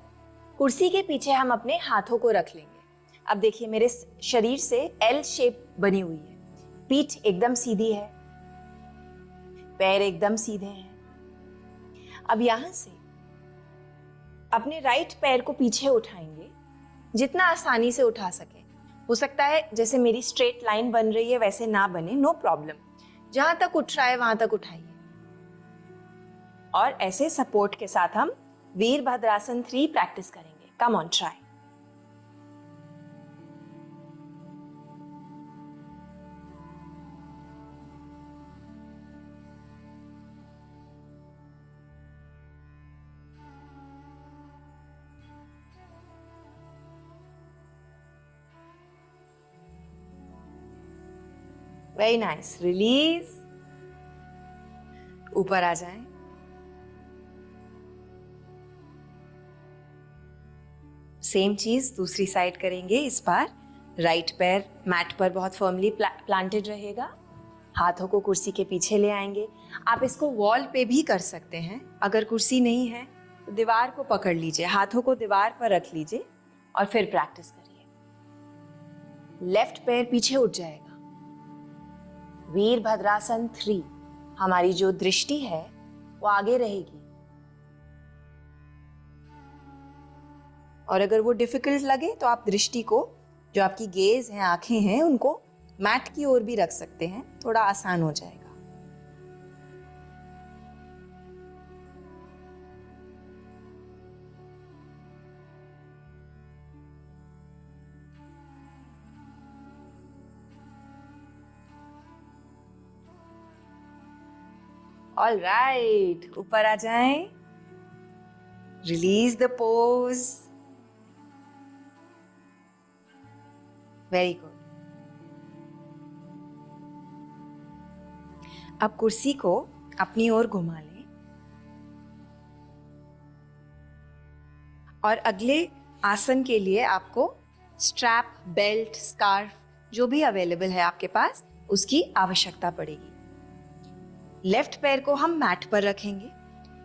कुर्सी के पीछे हम अपने हाथों को रख लेंगे। अब देखिए मेरे शरीर से एल शेप बनी हुई है, पीठ एकदम सीधी है, पैर एकदम सीधे हैं। अब यहां से अपने राइट पैर को पीछे उठाएंगे, जितना आसानी से उठा सके। हो सकता है जैसे मेरी स्ट्रेट लाइन बन रही है वैसे ना बने, नो प्रॉब्लम। जहां तक उठ रहा है वहां तक उठाइए और ऐसे सपोर्ट के साथ हम वीरभद्रासन 3 प्रैक्टिस करेंगे। Come on, try. Very nice. Release, ऊपर आ जाएं। सेम चीज दूसरी साइड करेंगे। इस बार राइट पैर मैट पर बहुत फर्मली प्लांटेड रहेगा। हाथों को कुर्सी के पीछे ले आएंगे। आप इसको वॉल पे भी कर सकते हैं। अगर कुर्सी नहीं है तो दीवार को पकड़ लीजिए, हाथों को दीवार पर रख लीजिए और फिर प्रैक्टिस करिए। लेफ्ट पैर पीछे उठ जाएगा। वीरभद्रासन 3। हमारी जो दृष्टि है वो आगे रहेगी, और अगर वो डिफिकल्ट लगे तो आप दृष्टि को, जो आपकी गेज है, आंखें हैं, उनको मैट की ओर भी रख सकते हैं, थोड़ा आसान हो जाएगा। ऑल राइट, ऊपर आ जाएं। Release the pose. Very good. अब कुर्सी को अपनी ओर घुमा लें और अगले आसन के लिए आपको स्ट्रैप, बेल्ट, स्कार्फ जो भी अवेलेबल है आपके पास, उसकी आवश्यकता पड़ेगी। लेफ्ट पैर को हम मैट पर रखेंगे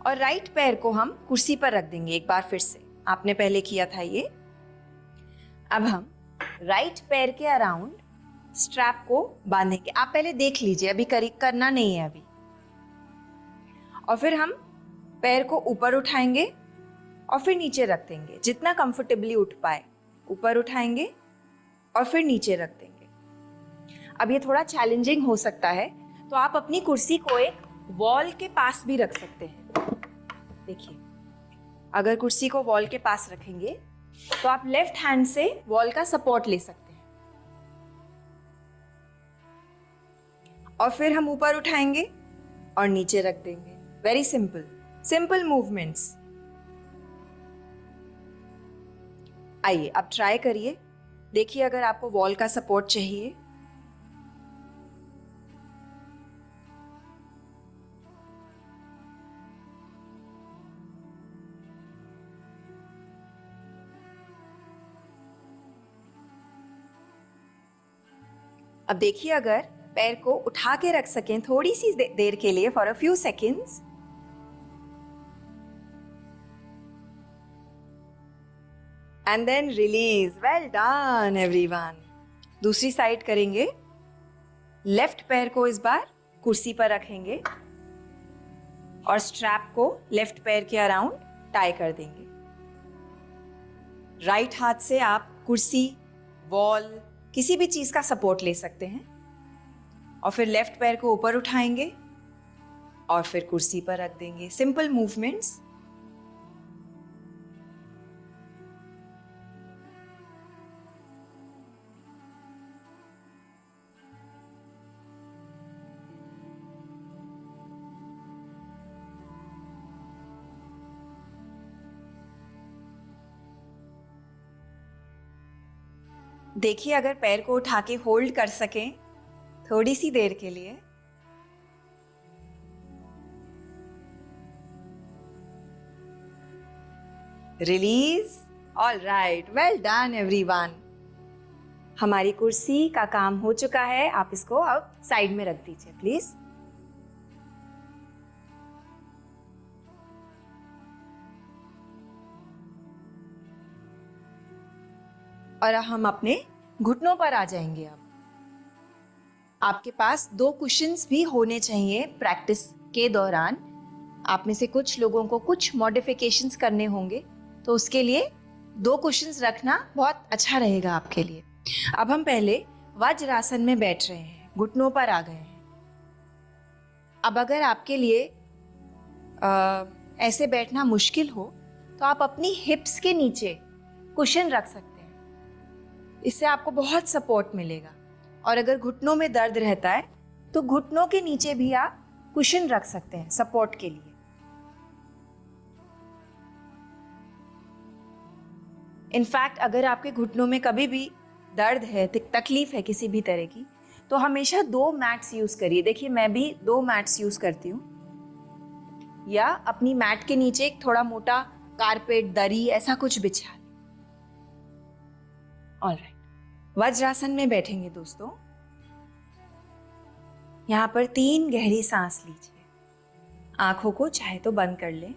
और राइट पैर को हम कुर्सी पर रख देंगे। एक बार फिर से आपने पहले किया था ये। अब हम राइट पैर के अराउंड स्ट्रैप को बांधेंगे। आप पहले देख लीजिए, अभी करना नहीं है अभी। और फिर हम पैर को ऊपर उठाएंगे और फिर नीचे रख देंगे, जितना कंफर्टेबली उठ पाए। ऊपर उठाएंगे और फिर नीचे रख देंगे। अब ये थोड़ा चैलेंजिंग हो सकता है, तो आप अपनी कुर्सी को एक वॉल के पास भी रख सकते हैं। देखिए, अगर कुर्सी को वॉल के पास रखेंगे तो आप लेफ्ट हैंड से वॉल का सपोर्ट ले सकते हैं। और फिर हम ऊपर उठाएंगे और नीचे रख देंगे। Very simple movements. आइए अब ट्राई करिए, देखिए अगर आपको वॉल का सपोर्ट चाहिए। अब देखिए, अगर पैर को उठा के रख सकें थोड़ी सी देर के लिए, for a few seconds, and then release. Well done everyone. दूसरी साइड करेंगे। लेफ्ट पैर को इस बार कुर्सी पर रखेंगे और स्ट्रैप को लेफ्ट पैर के अराउंड टाई कर देंगे। राइट हाथ से आप कुर्सी, वॉल, किसी भी चीज का सपोर्ट ले सकते हैं। और फिर लेफ्ट पैर को ऊपर उठाएंगे और फिर कुर्सी पर रख देंगे। Simple movements. देखिए, अगर पैर को उठा के होल्ड कर सकें थोड़ी सी देर के लिए। Release. All right, well done everyone. हमारी कुर्सी का काम हो चुका है। आप इसको अब साइड में रख दीजिए प्लीज। और हम अपने घुटनों पर आ जाएंगे। अब आपके पास 2 कुशन्स भी होने चाहिए प्रैक्टिस के दौरान। आप में से कुछ लोगों को कुछ मॉडिफिकेशंस करने होंगे, तो उसके लिए 2 कुशन्स रखना बहुत अच्छा रहेगा आपके लिए। अब हम पहले वज्रासन में बैठ रहे हैं, घुटनों पर आ गए हैं। अब अगर आपके लिए ऐसे बैठना मुश्किल हो तो आप अपनी हिप्स के नीचे कुशन रख सकते हैं। इससे आपको बहुत सपोर्ट मिलेगा। और अगर घुटनों में दर्द रहता है तो घुटनों के नीचे भी आप कुशन रख सकते हैं सपोर्ट के लिए। इनफैक्ट अगर आपके घुटनों में कभी भी दर्द है, तकलीफ है किसी भी तरह की, तो हमेशा 2 मैट्स यूज करिए। देखिए, मैं भी 2 मैट्स यूज करती हूँ, या अपनी मैट के नीचे एक थोड़ा मोटा कारपेट, दरी, ऐसा कुछ बिछा। ऑलराइट, वज्रासन में बैठेंगे दोस्तों। यहाँ पर 3 गहरी सांस लीजिए। आंखों को चाहे तो बंद कर लें।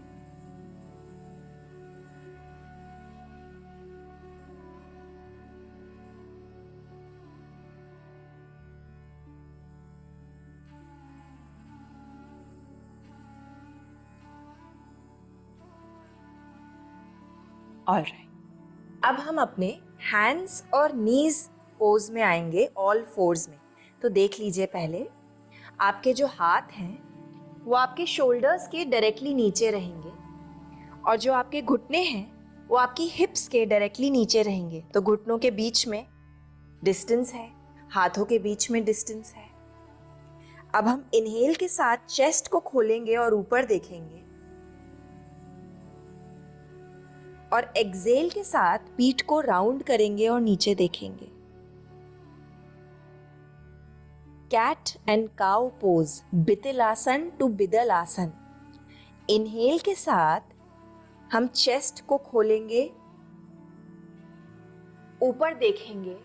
ऑलराइट, अब हम अपने हैंड्स और नीज पोज में आएंगे, ऑल फोर्स में। तो देख लीजिए, पहले आपके जो हाथ हैं वो आपके शोल्डर्स के डायरेक्टली नीचे रहेंगे और जो आपके घुटने हैं वो आपकी हिप्स के डायरेक्टली नीचे रहेंगे। तो घुटनों के बीच में डिस्टेंस है, हाथों के बीच में डिस्टेंस है। अब हम इनहेल के साथ चेस्ट को खोलेंगे और ऊपर देखेंगे और एक्सहेल के साथ पीठ को राउंड करेंगे और नीचे देखेंगे। कैट एंड काउ पोज, बितिलासन टू बिदल आसन। इनहेल के साथ हम चेस्ट को खोलेंगे, ऊपर देखेंगे।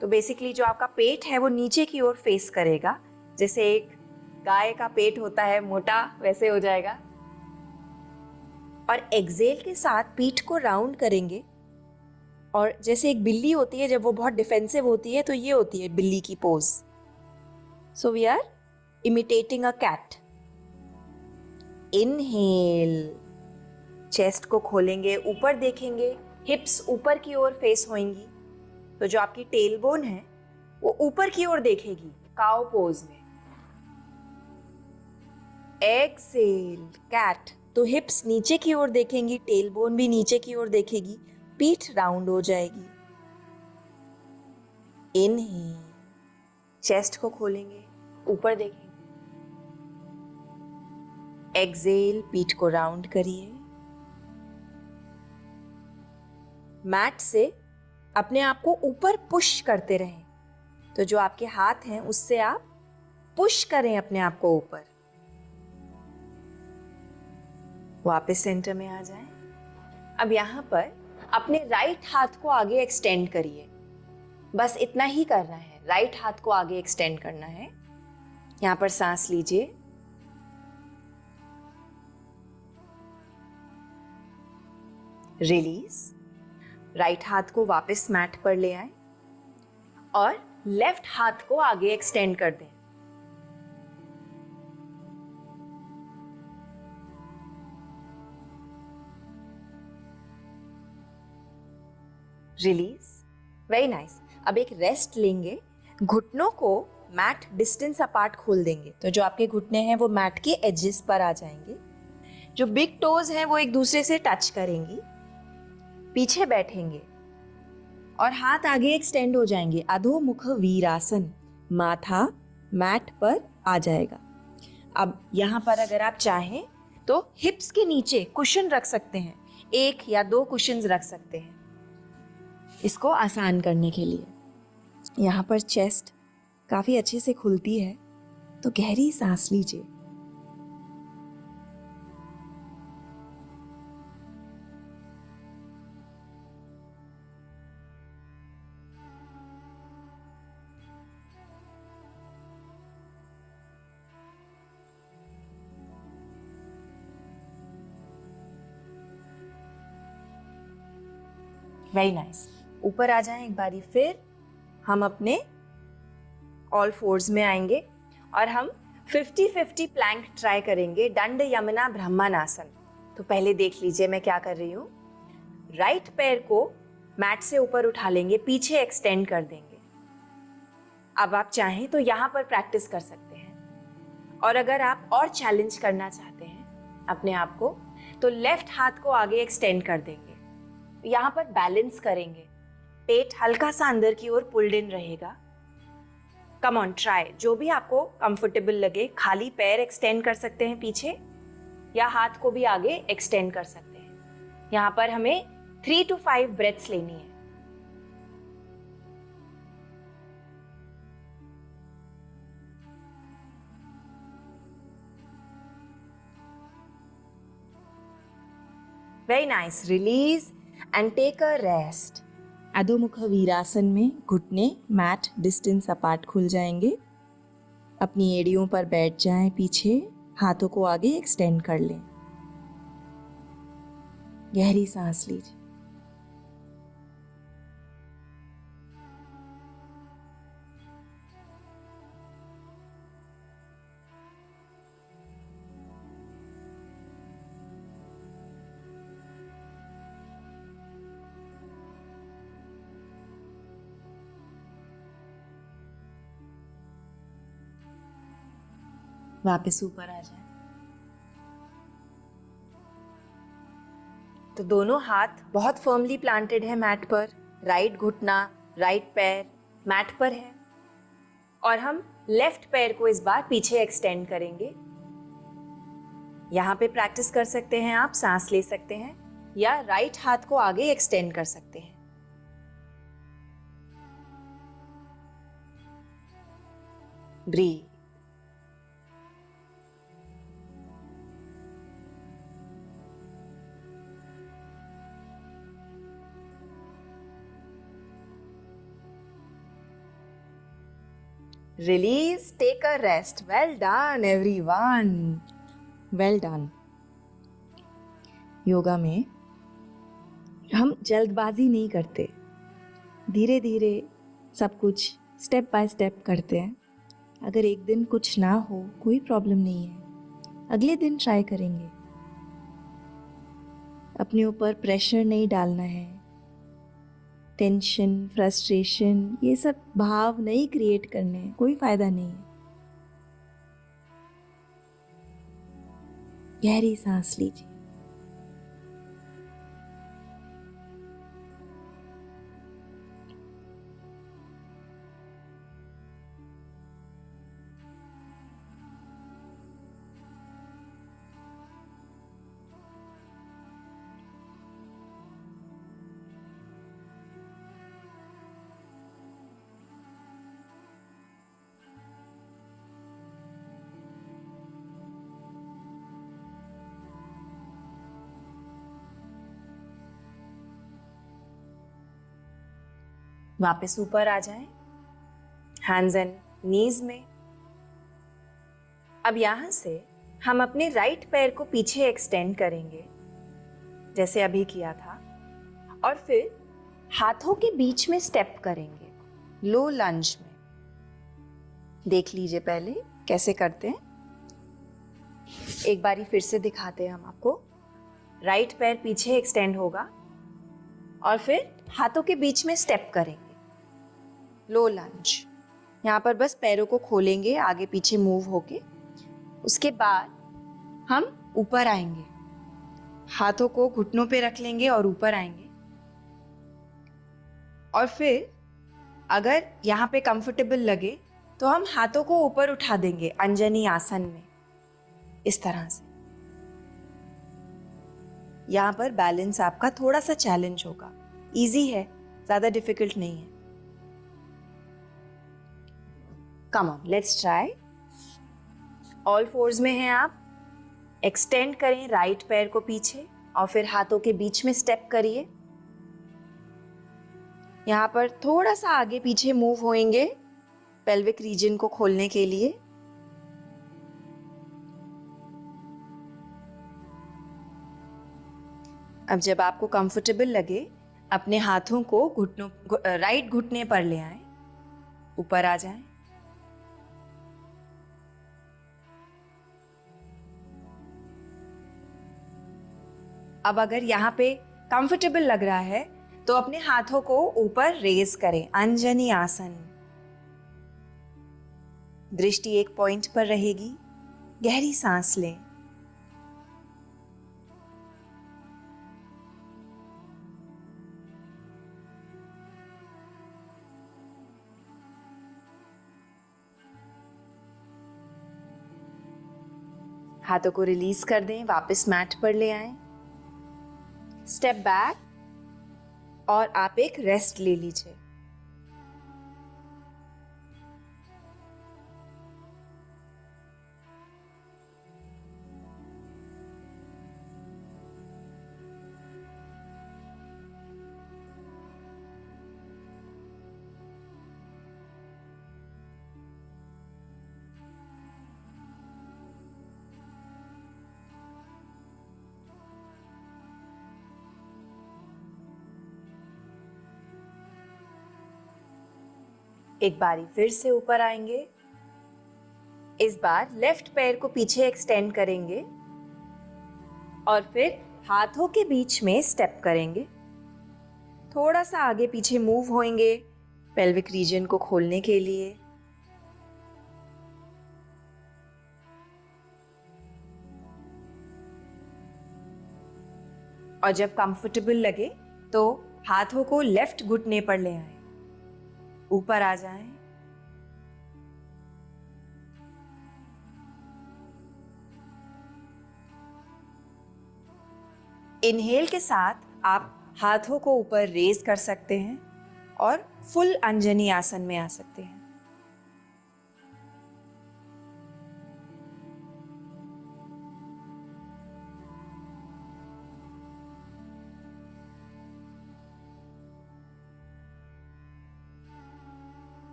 तो बेसिकली जो आपका पेट है वो नीचे की ओर फेस करेगा, जैसे एक गाय का पेट होता है मोटा, वैसे हो जाएगा। और एक्सहेल के साथ पीठ को राउंड करेंगे और जैसे एक बिल्ली होती है जब वो बहुत डिफेंसिव होती है, तो ये होती है बिल्ली की pose. So we are imitating a cat. Inhale, chest को खोलेंगे, ऊपर देखेंगे, हिप्स ऊपर की ओर फेस होंगी। तो जो आपकी टेल बोन है वो ऊपर की ओर देखेगी काउ पोज में। एक्सहेल, कैट, तो हिप्स नीचे की ओर देखेंगी, टेल बोन भी नीचे की ओर देखेगी, पीठ राउंड हो जाएगी। इनहेल, चेस्ट को खोलेंगे, ऊपर देखेंगे। एक्सहेल, पीठ को राउंड करिए। मैट से अपने आप को ऊपर पुश करते रहें। तो जो आपके हाथ हैं उससे आप पुश करें अपने आप को ऊपर। वापस सेंटर में आ जाएं। अब यहाँ पर अपने राइट हाथ को आगे एक्सटेंड करिए। बस इतना ही करना है, राइट हाथ को आगे एक्सटेंड करना है। यहाँ पर सांस लीजिए, रिलीज। राइट हाथ को वापस मैट पर ले आए और लेफ्ट हाथ को आगे एक्सटेंड कर दें। Release, very nice. अब एक रेस्ट लेंगे, घुटनों को मैट डिस्टेंस अपार्ट खोल देंगे। तो जो आपके घुटने हैं वो मैट के एजेस पर आ जाएंगे। जो बिग टोज हैं वो एक दूसरे से टच करेंगी। पीछे बैठेंगे और हाथ आगे एक्सटेंड हो जाएंगे। अधोमुख वीरासन, माथा मैट पर आ जाएगा। अब यहाँ पर अगर आप चाहें तो हिप्स के नीचे कुशन रख सकते हैं, 1 या 2 कुशन्स रख सकते हैं इसको आसान करने के लिए। यहाँ पर चेस्ट काफ़ी अच्छे से खुलती है, तो गहरी सांस लीजिए। Very nice. ऊपर आ जाएं एक बारी फिर। हम अपने ऑल फोर्स में आएंगे और हम 50-50 प्लैंक ट्राई करेंगे, दंड यमना ब्रह्मानासन। तो पहले देख लीजिए मैं क्या कर रही हूँ। राइट पैर को मैट से ऊपर उठा लेंगे, पीछे एक्सटेंड कर देंगे। अब आप चाहें तो यहाँ पर प्रैक्टिस कर सकते हैं, और अगर आप और चैलेंज करना चाहते हैं अपने आप को, तो लेफ्ट हाथ को आगे एक्सटेंड कर देंगे। यहाँ पर बैलेंस करेंगे, पेट हल्का सा अंदर की ओर पुल्ड इन रहेगा। कम ऑन, ट्राई, जो भी आपको कंफर्टेबल लगे। खाली पैर एक्सटेंड कर सकते हैं पीछे, या हाथ को भी आगे एक्सटेंड कर सकते हैं। यहाँ पर हमें 3 to 5 ब्रेथ्स लेनी है। Very nice, release and take a rest. अधोमुख वीरासन में घुटने मैट डिस्टेंस अपार्ट खुल जाएंगे। अपनी एड़ियों पर बैठ जाएं पीछे, हाथों को आगे एक्सटेंड कर लें। गहरी सांस लीजिए। वापस ऊपर आ जाए। तो दोनों हाथ बहुत फर्मली प्लांटेड है मैट पर। राइट घुटना, राइट पैर मैट पर है और हम लेफ्ट पैर को इस बार पीछे एक्सटेंड करेंगे। यहाँ पे प्रैक्टिस कर सकते हैं आप, सांस ले सकते हैं या राइट हाथ को आगे एक्सटेंड कर सकते हैं। Breathe. Release, take a rest. Well done everyone. Well done. Yoga में हम जल्दबाजी नहीं करते, धीरे धीरे सब कुछ स्टेप बाय स्टेप करते हैं। अगर एक दिन कुछ ना हो कोई प्रॉब्लम नहीं है, अगले दिन ट्राई करेंगे। अपने ऊपर प्रेशर नहीं डालना है, टेंशन, फ्रस्ट्रेशन, ये सब भाव नहीं क्रिएट करने हैं, कोई फायदा नहीं है। गहरी सांस लीजिए। वापस ऊपर आ जाएं, हैंड्स एंड नीज में। अब यहां से हम अपने राइट पैर को पीछे एक्सटेंड करेंगे जैसे अभी किया था और फिर हाथों के बीच में स्टेप करेंगे लो लंज में। देख लीजिए पहले कैसे करते हैं। एक बारी फिर से दिखाते हैं हम आपको। राइट पैर पीछे एक्सटेंड होगा और फिर हाथों के बीच में स्टेप करेंगे लो लंज। यहाँ पर बस पैरों को खोलेंगे आगे पीछे मूव होके। उसके बाद हम ऊपर आएंगे, हाथों को घुटनों पे रख लेंगे और ऊपर आएंगे। और फिर अगर यहाँ पे कंफर्टेबल लगे तो हम हाथों को ऊपर उठा देंगे अंजनी आसन में, इस तरह से। यहाँ पर बैलेंस आपका थोड़ा सा चैलेंज होगा, इजी है, ज्यादा डिफिकल्ट नहीं है। Come on, let's try. All force में हैं आप। एक्सटेंड करें राइट पैर को पीछे और फिर हाथों के बीच में स्टेप करिए। यहां पर थोड़ा सा आगे पीछे मूव होएंगे पेल्विक रीजन को खोलने के लिए। अब जब आपको कंफर्टेबल लगे अपने हाथों को राइट घुटने पर ले आएं, ऊपर आ जाएं। अब अगर यहाँ पे कंफर्टेबल लग रहा है तो अपने हाथों को ऊपर रेज करें अंजनी आसन। दृष्टि एक पॉइंट पर रहेगी। गहरी सांस लें। हाथों को रिलीज कर दें, वापस मैट पर ले आएं। स्टेप बैक और आप एक रेस्ट ले लीजिए। एक बारी फिर से ऊपर आएंगे। इस बार लेफ्ट पैर को पीछे एक्सटेंड करेंगे और फिर हाथों के बीच में स्टेप करेंगे। थोड़ा सा आगे पीछे मूव होएंगे पेल्विक रीजन को खोलने के लिए। और जब कंफर्टेबल लगे तो हाथों को लेफ्ट घुटने पर ले आए, ऊपर आ जाएं। इनहेल के साथ आप हाथों को ऊपर रेज कर सकते हैं और फुल अंजनी आसन में आ सकते हैं।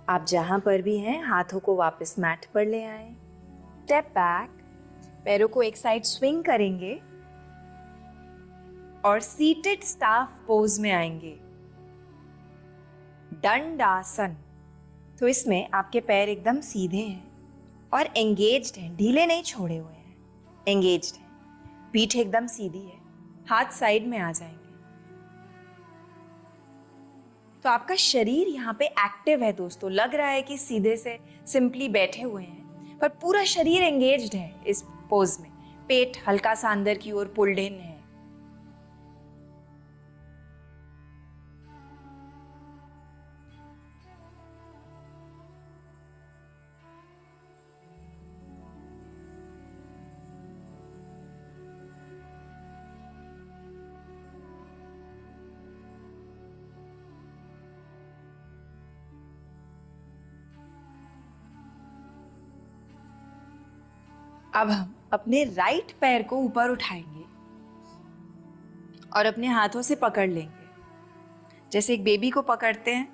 आप जहां पर भी हैं हाथों को वापस मैट पर ले आएं। स्टेप बैक, पैरों को एक साइड स्विंग करेंगे और सीटेड स्टाफ पोज में आएंगे, दंडासन। तो इसमें आपके पैर एकदम सीधे हैं और एंगेज्ड हैं, ढीले नहीं छोड़े हुए हैं, एंगेज्ड हैं। पीठ एकदम सीधी है, हाथ साइड में आ जाएंगे। तो आपका शरीर यहाँ पे एक्टिव है दोस्तों। लग रहा है कि सीधे से सिंपली बैठे हुए हैं, पर पूरा शरीर एंगेज्ड है इस पोज में। पेट हल्का सा अंदर की ओर पुल्ड इन है। अब हम अपने राइट पैर को ऊपर उठाएंगे और अपने हाथों से पकड़ लेंगे। जैसे एक बेबी को पकड़ते हैं,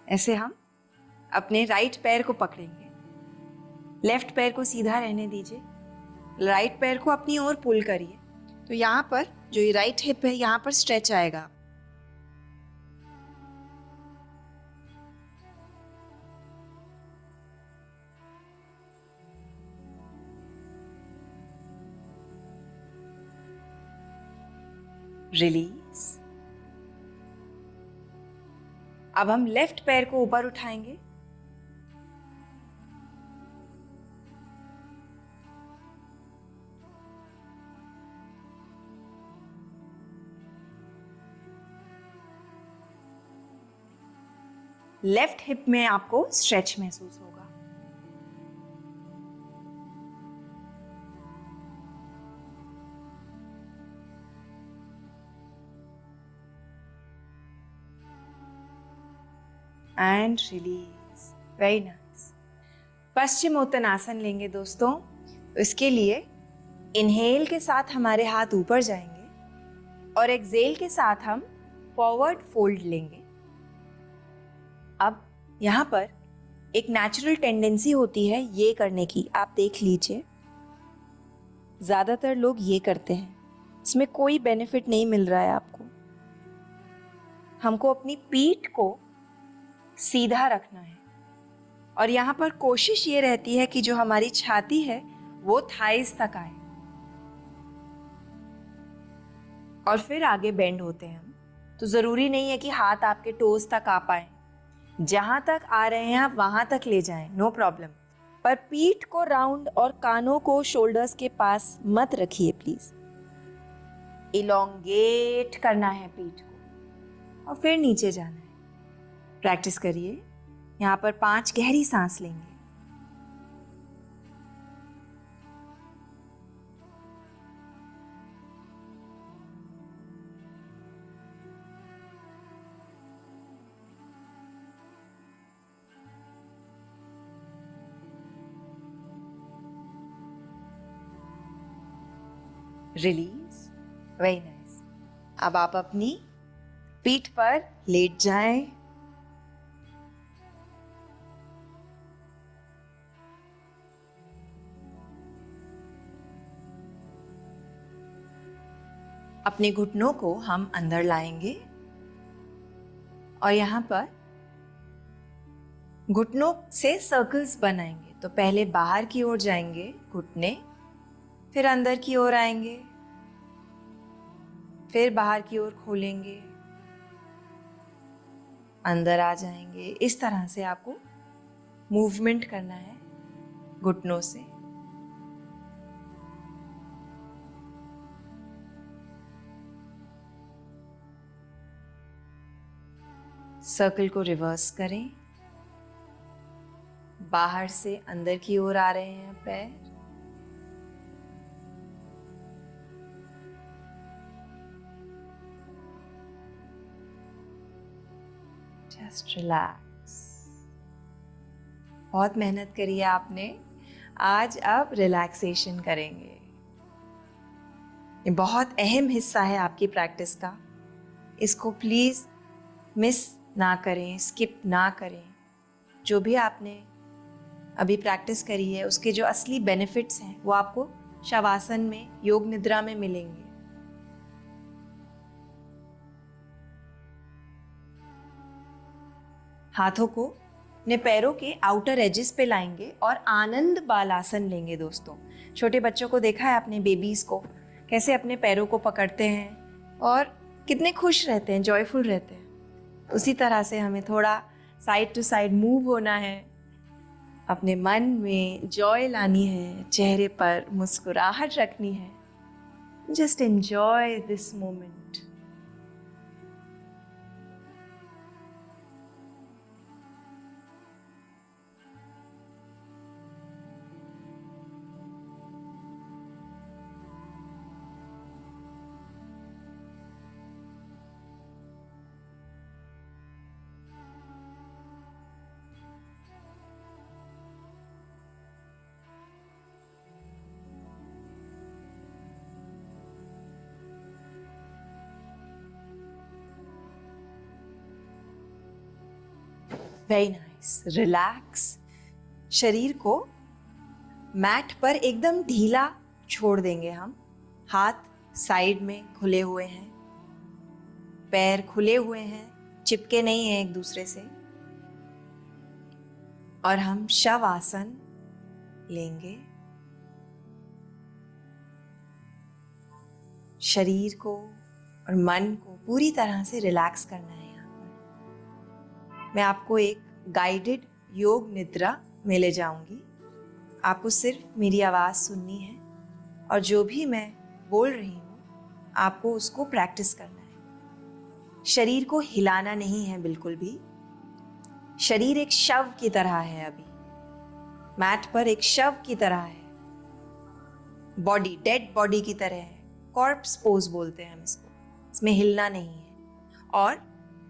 ऐसे हम अपने राइट पैर को पकड़ेंगे। लेफ्ट पैर को सीधा रहने दीजिए, राइट पैर को अपनी ओर पुल करिए। तो यहाँ पर जो ये राइट हिप है, यहाँ पर स्ट्रेच आएगा। रिलीज। अब हम लेफ्ट पैर को ऊपर उठाएंगे, लेफ्ट हिप में आपको स्ट्रेच महसूस होगा। And release. Very nice. Paschimottanasana लेंगे दोस्तों। तो इसके लिए इनहेल के साथ हमारे हाथ ऊपर जाएंगे और एक्सेल के साथ हम फॉरवर्ड फोल्ड लेंगे। अब यहाँ पर एक नेचुरल टेंडेंसी होती है ये करने की, आप देख लीजिए। ज्यादातर लोग ये करते हैं, इसमें कोई बेनिफिट नहीं मिल रहा है आपको। हमको अपनी पीठ को सीधा रखना है और यहाँ पर कोशिश ये रहती है कि जो हमारी छाती है वो थाइस तक आए और फिर आगे बेंड होते हैं हम। तो जरूरी नहीं है कि हाथ आपके टोज तक आ पाए, जहां तक आ रहे हैं आप वहां तक ले जाएं, नो प्रॉब्लम। पर पीठ को राउंड और कानों को शोल्डर्स के पास मत रखिए प्लीज। इलोंगेट करना है पीठ को और फिर नीचे जाना है। प्रैक्टिस करिए। यहाँ पर 5 गहरी सांस लेंगे। रिलीज। Very nice. अब आप अपनी पीठ पर लेट जाएं। अपने घुटनों को हम अंदर लाएंगे और यहाँ पर घुटनों से सर्कल्स बनाएंगे। तो पहले बाहर की ओर जाएंगे घुटने, फिर अंदर की ओर आएंगे, फिर बाहर की ओर खोलेंगे, अंदर आ जाएंगे। इस तरह से आपको मूवमेंट करना है घुटनों से। सर्कल को रिवर्स करें। बाहर से अंदर की ओर आ रहे हैं पैर। Just relax. बहुत मेहनत करी है आपने, आज आप रिलैक्सेशन करेंगे। ये बहुत अहम हिस्सा है आपकी प्रैक्टिस का। इसको प्लीज मिस ना करें, स्किप ना करें। जो भी आपने अभी प्रैक्टिस करी है उसके जो असली बेनिफिट्स हैं वो आपको शवासन में, योग निद्रा में मिलेंगे। हाथों को अपने पैरों के आउटर एजेस पे लाएंगे और आनंद बालासन लेंगे। दोस्तों, छोटे बच्चों को देखा है आपने, बेबीज को कैसे अपने पैरों को पकड़ते हैं और कितने खुश रहते हैं, जॉयफुल रहते हैं। उसी तरह से हमें थोड़ा साइड टू साइड मूव होना है, अपने मन में जॉय लानी है, चेहरे पर मुस्कुराहट रखनी है। Just enjoy this moment. Very nice. Relax. शरीर को मैट पर एकदम ढीला छोड़ देंगे हम। हाथ साइड में खुले हुए हैं, पैर खुले हुए हैं, चिपके नहीं हैं एक दूसरे से। और हम शव आसन लेंगे। शरीर को और मन को पूरी तरह से रिलैक्स करना है। यहाँ पर मैं आपको एक गाइडेड योग निद्रा में ले जाऊंगी। आपको सिर्फ मेरी आवाज सुननी है और जो भी मैं बोल रही हूँ आपको उसको प्रैक्टिस करना है। शरीर को हिलाना नहीं है बिल्कुल भी। शरीर एक शव की तरह है, अभी मैट पर एक शव की तरह है। बॉडी डेड बॉडी की तरह है, कॉर्प्स पोज बोलते हैं हम इसको। इसमें हिलना नहीं है और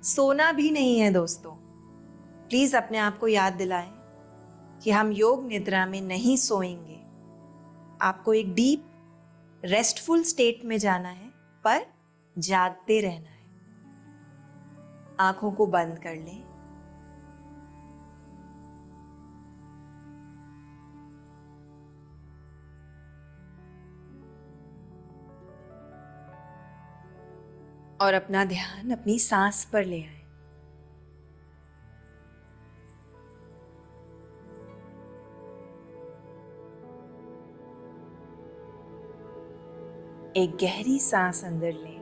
सोना भी नहीं है। दोस्तों, प्लीज अपने आप को याद दिलाएं कि हम योग निद्रा में नहीं सोएंगे। आपको एक डीप रेस्टफुल स्टेट में जाना है, पर जागते रहना है। आंखों को बंद कर लें। और अपना ध्यान अपनी सांस पर ले आए। एक गहरी सांस अंदर लें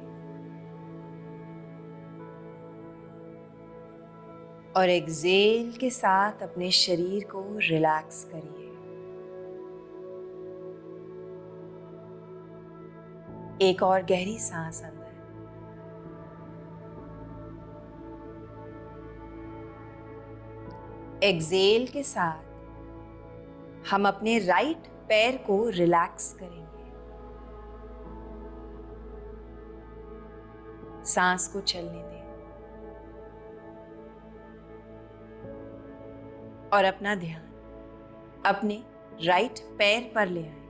और एक्सेल के साथ अपने शरीर को रिलैक्स करिए। एक और गहरी सांस अंदर। एक्सेल के साथ हम अपने राइट पैर को रिलैक्स करेंगे। सांस को चलने दें और अपना ध्यान अपने राइट पैर पर ले आए।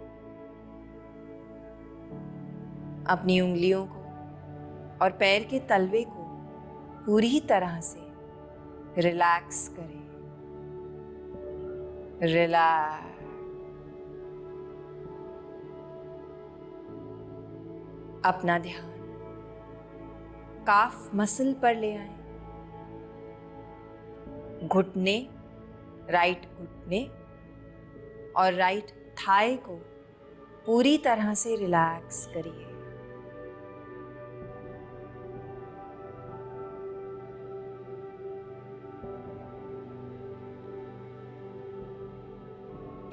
अपनी उंगलियों को और पैर के तलवे को पूरी तरह से रिलैक्स करें। रिलैक्स। अपना ध्यान काफ मसल पर ले आए। घुटने, राइट घुटने और राइट थाई को पूरी तरह से रिलैक्स करिए।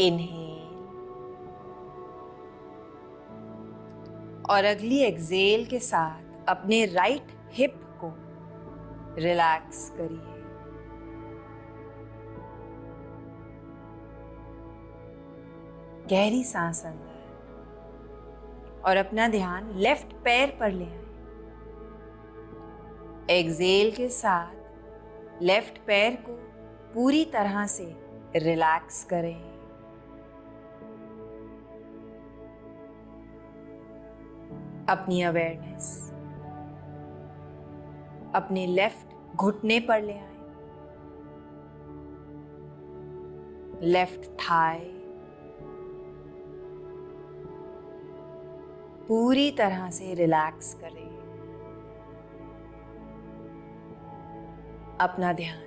इनहेल और अगली एक्सहेल के साथ अपने राइट हिप को रिलैक्स करिए। गहरी सांस अंदर और अपना ध्यान लेफ्ट पैर पर ले आए। एक्सहेल के साथ लेफ्ट पैर को पूरी तरह से रिलैक्स करें। अपनी अवेयरनेस अपने लेफ्ट घुटने पर ले आए, लेफ्ट थाई पूरी तरह से रिलैक्स करें। अपना ध्यान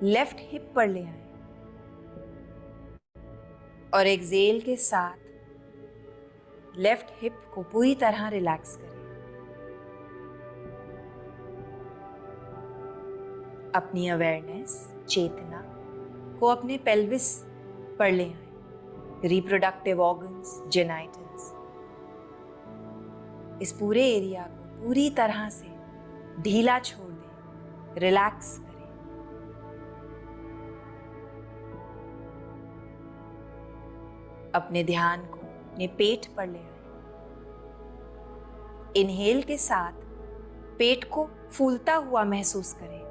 लेफ्ट हिप पर ले आए और एक्सहेल के साथ लेफ्ट हिप को पूरी तरह रिलैक्स करें। अपनी अवेयरनेस, चेतना को अपने पेल्विस पर ले आए, रिप्रोडक्टिव ऑर्गन्स, जेनाइटल्स, इस पूरे एरिया को पूरी तरह से ढीला छोड़ दें, रिलैक्स करें। अपने ध्यान को अपने पेट पर ले आए। इनहेल के साथ पेट को फूलता हुआ महसूस करें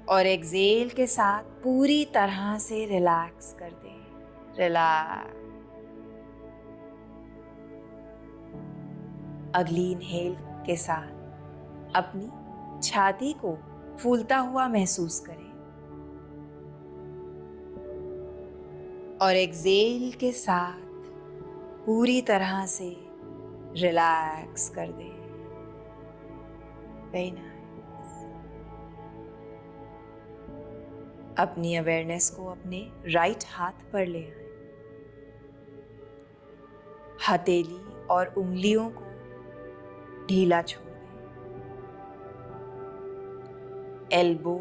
और एक्सहेल के साथ पूरी तरह से रिलैक्स कर दें। रिलैक्स। अगली इनहेल के साथ अपनी छाती को फूलता हुआ महसूस करें और एक्सहेल के साथ पूरी तरह से रिलैक्स कर दें। Very nice. अपनी अवेयरनेस को अपने राइट हाथ पर ले आए। हथेली और उंगलियों को ढीला छोड़ दें। एल्बो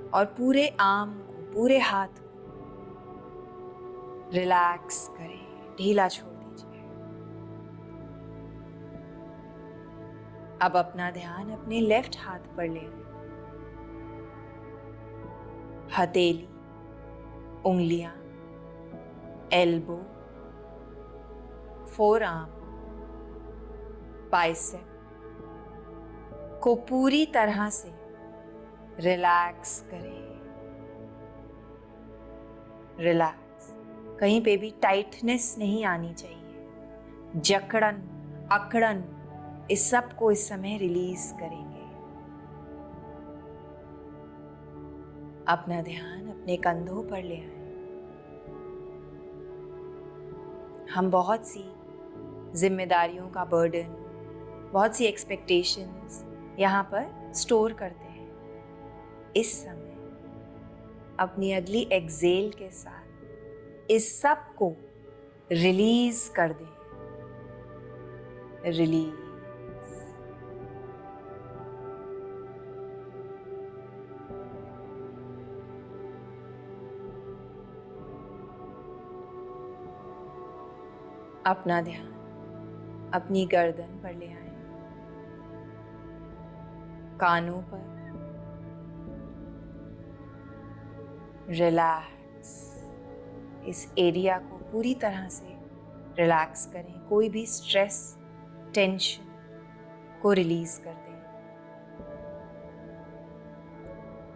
और पूरे आर्म को, पूरे हाथ को रिलैक्स करें, ढीला छोड़ दीजिए। अब अपना ध्यान अपने लेफ्ट हाथ पर ले आए। हथेली, उंगलियां, एल्बो, फोर आर्म, बाइसेप को पूरी तरह से रिलैक्स करें। रिलैक्स। कहीं पे भी टाइटनेस नहीं आनी चाहिए। जकड़न, अकड़न, इस सब को इस समय रिलीज करेंगे। अपना ध्यान अपने कंधों पर ले आए। हम बहुत सी जिम्मेदारियों का बर्डन, बहुत सी एक्सपेक्टेशंस यहाँ पर स्टोर करते हैं। इस समय अपनी अगली एक्सहेल के साथ इस सब को रिलीज कर दें। रिलीज। अपना ध्यान अपनी गर्दन पर ले आए, कानों पर। रिलैक्स। इस एरिया को पूरी तरह से रिलैक्स करें। कोई भी स्ट्रेस, टेंशन को रिलीज कर दें।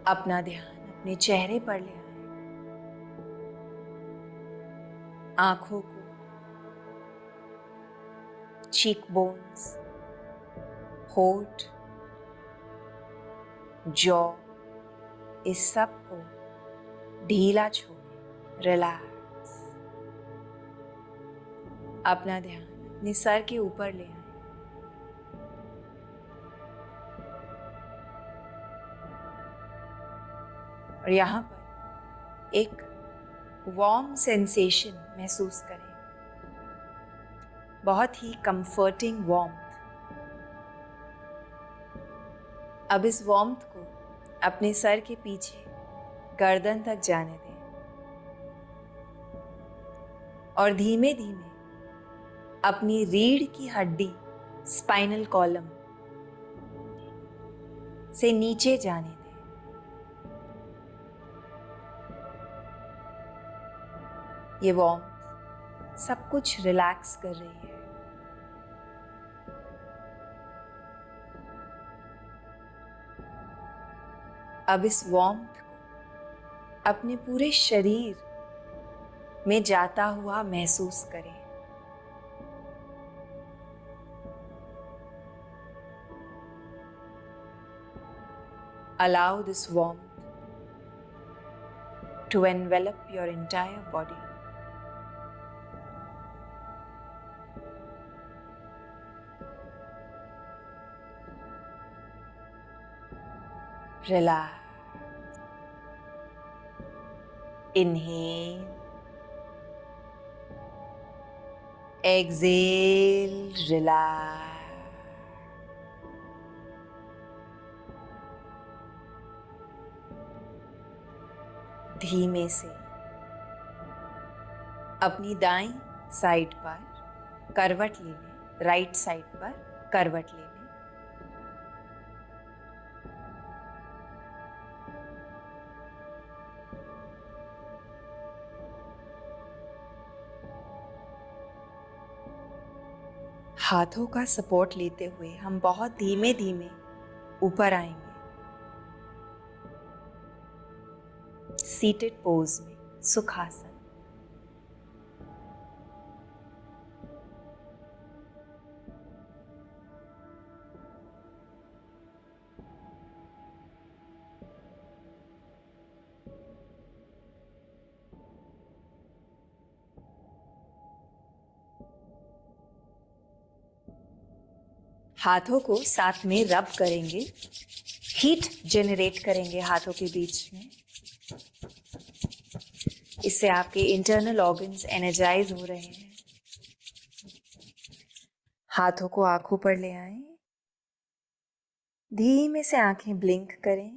अपना ध्यान अपने चेहरे पर ले आए। आंखों को, चीक बोन्स, होठ, जॉ, इस सब को ढीला छोड़ें। रिलैक्स। अपना ध्यान अपने सर के ऊपर ले आए। और यहाँ पर एक वार्म सेंसेशन महसूस करें, बहुत ही कंफर्टिंग वार्मथ। अब इस वार्मथ को अपने सर के पीछे गर्दन तक जाने दें और धीमे धीमे अपनी रीढ़ की हड्डी स्पाइनल कॉलम से नीचे जाने दें। ये वार्मथ सब कुछ रिलैक्स कर रही है। अब इस वार्मथ को अपने पूरे शरीर में जाता हुआ महसूस करें। Allow this warmth to envelop your entire body. Relax. Inhale. Exhale. Relax. धीमे से अपनी दाईं साइड पर करवट ले लें, राइट साइड पर करवट ले लें। हाथों का सपोर्ट लेते हुए हम बहुत धीमे धीमे ऊपर आएंगे, सीटेड पोज में, सुखासन। हाथों को साथ में रब करेंगे, हीट जनरेट करेंगे हाथों के बीच में। इससे आपके इंटरनल ऑर्गन्स एनर्जाइज हो रहे हैं। हाथों को आंखों पर ले आएं, धीमे से आंखें ब्लिंक करें।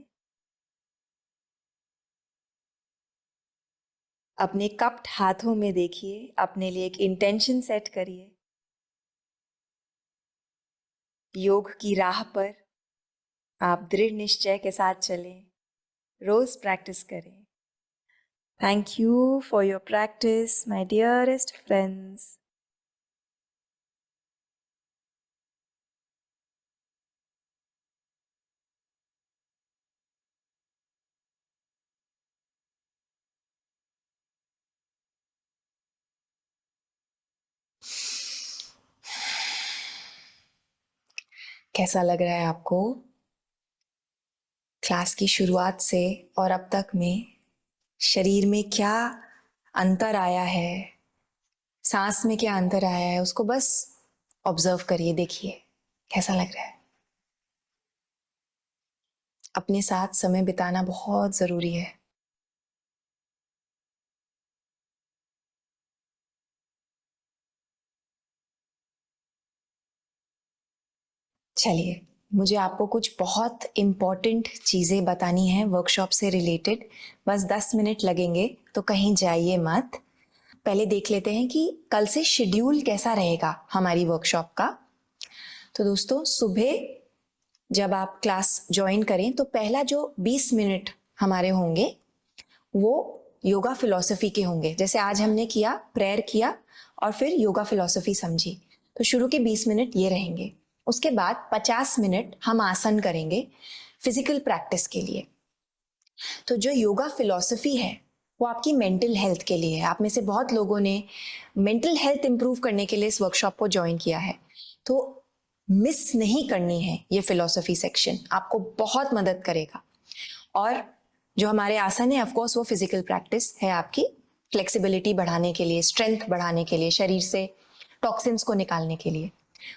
अपने कप्ड हाथों में देखिए, अपने लिए एक इंटेंशन सेट करिए। योग की राह पर आप दृढ़ निश्चय के साथ चलें, रोज प्रैक्टिस करें। Thank you for your practice, my dearest friends. कैसा लग रहा है आपको? क्लास की शुरुआत से और अब तक में शरीर में क्या अंतर आया है, सांस में क्या अंतर आया है, उसको बस ऑब्जर्व करिए, देखिए कैसा लग रहा है। अपने साथ समय बिताना बहुत जरूरी है। चलिए, मुझे आपको कुछ बहुत इम्पॉर्टेंट चीज़ें बतानी हैं वर्कशॉप से रिलेटेड। बस 10 मिनट लगेंगे, तो कहीं जाइए मत। पहले देख लेते हैं कि कल से शेड्यूल कैसा रहेगा हमारी वर्कशॉप का। तो दोस्तों, सुबह जब आप क्लास ज्वाइन करें तो पहला जो 20 मिनट हमारे होंगे वो योगा फिलॉसफी के होंगे। जैसे आज हमने किया, प्रेयर किया और फिर योगा फिलॉसफी समझी, तो शुरू के 20 मिनट ये रहेंगे। उसके बाद 50 मिनट हम आसन करेंगे फिजिकल प्रैक्टिस के लिए। तो जो योगा फिलॉसफी है वो आपकी मेंटल हेल्थ के लिए है। आप में से बहुत लोगों ने मेंटल हेल्थ इंप्रूव करने के लिए इस वर्कशॉप को ज्वाइन किया है, तो मिस नहीं करनी है ये फिलॉसफी सेक्शन, आपको बहुत मदद करेगा। और जो हमारे आसन है, ऑफकोर्स वो फिजिकल प्रैक्टिस है आपकी फ्लेक्सिबिलिटी बढ़ाने के लिए, स्ट्रेंथ बढ़ाने के लिए, शरीर से टॉक्सिन्स को निकालने के लिए।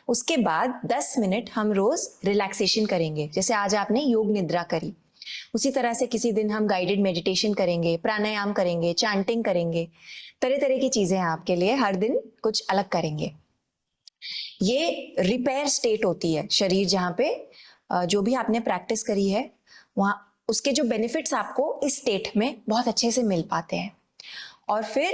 उसके बाद 10 मिनट हम रोज रिलैक्सेशन करेंगे। जैसे आज आपने योग निद्रा करी, उसी तरह से किसी दिन हम गाइडेड मेडिटेशन करेंगे, प्राणायाम करेंगे, चैंटिंग करेंगे, तरह तरह की चीजें हैं आपके लिए, हर दिन कुछ अलग करेंगे। ये रिपेयर स्टेट होती है शरीर, जहाँ पे जो भी आपने प्रैक्टिस करी है वहाँ उसके जो बेनिफिट्स आपको इस स्टेट में बहुत अच्छे से मिल पाते हैं। और फिर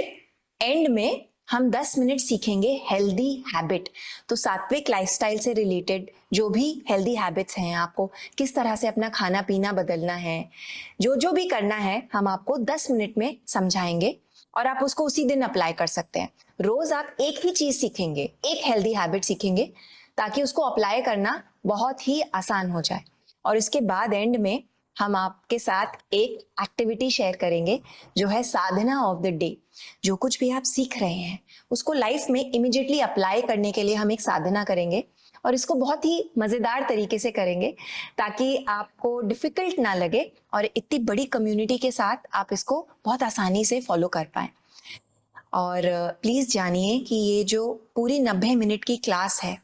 एंड में हम 10 मिनट सीखेंगे हेल्दी हैबिट। तो सात्विक लाइफस्टाइल से रिलेटेड जो भी हेल्दी हैबिट्स हैं, आपको किस तरह से अपना खाना पीना बदलना है, जो जो भी करना है, हम आपको 10 मिनट में समझाएंगे और आप उसको उसी दिन अप्लाई कर सकते हैं। रोज आप एक ही चीज सीखेंगे, एक हेल्दी हैबिट सीखेंगे, ताकि उसको अप्लाई करना बहुत ही आसान हो जाए। और इसके बाद एंड में हम आपके साथ एक एक्टिविटी शेयर करेंगे जो है साधना ऑफ द डे। जो कुछ भी आप सीख रहे हैं उसको लाइफ में इमिडिएटली अप्लाई करने के लिए हम एक साधना करेंगे, और इसको बहुत ही मजेदार तरीके से करेंगे ताकि आपको डिफिकल्ट ना लगे और इतनी बड़ी कम्युनिटी के साथ आप इसको बहुत आसानी से फॉलो कर पाएं। और प्लीज जानिए कि ये जो पूरी 90 मिनट की क्लास है,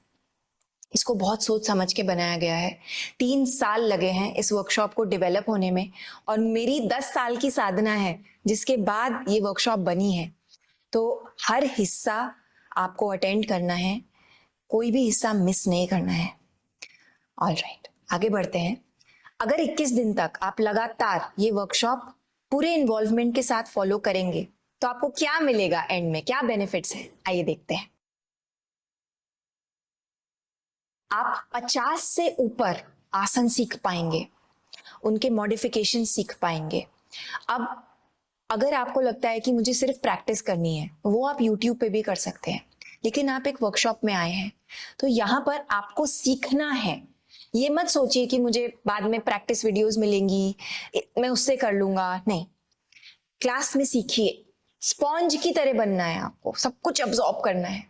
इसको बहुत सोच समझ के बनाया गया है। 3 साल लगे हैं इस वर्कशॉप को डेवलप होने में, और मेरी 10 साल की साधना है जिसके बाद ये वर्कशॉप बनी है। तो हर हिस्सा आपको अटेंड करना है, कोई भी हिस्सा मिस नहीं करना है। ऑलराइट, आगे बढ़ते हैं। अगर 21 दिन तक आप लगातार ये वर्कशॉप पूरे इन्वॉल्वमेंट के साथ फॉलो करेंगे तो आपको क्या मिलेगा एंड में, क्या बेनिफिट्स हैं, आइए देखते हैं। आप 50 से ऊपर आसन सीख पाएंगे, उनके मॉडिफिकेशन सीख पाएंगे। अब अगर आपको लगता है कि मुझे सिर्फ प्रैक्टिस करनी है, वो आप YouTube पे भी कर सकते हैं, लेकिन आप एक वर्कशॉप में आए हैं तो यहाँ पर आपको सीखना है। ये मत सोचिए कि मुझे बाद में प्रैक्टिस वीडियोस मिलेंगी, मैं उससे कर लूंगा, नहीं। क्लास में सीखिए, स्पॉन्ज की तरह बनना है, आपको सब कुछ अब्सॉर्ब करना है।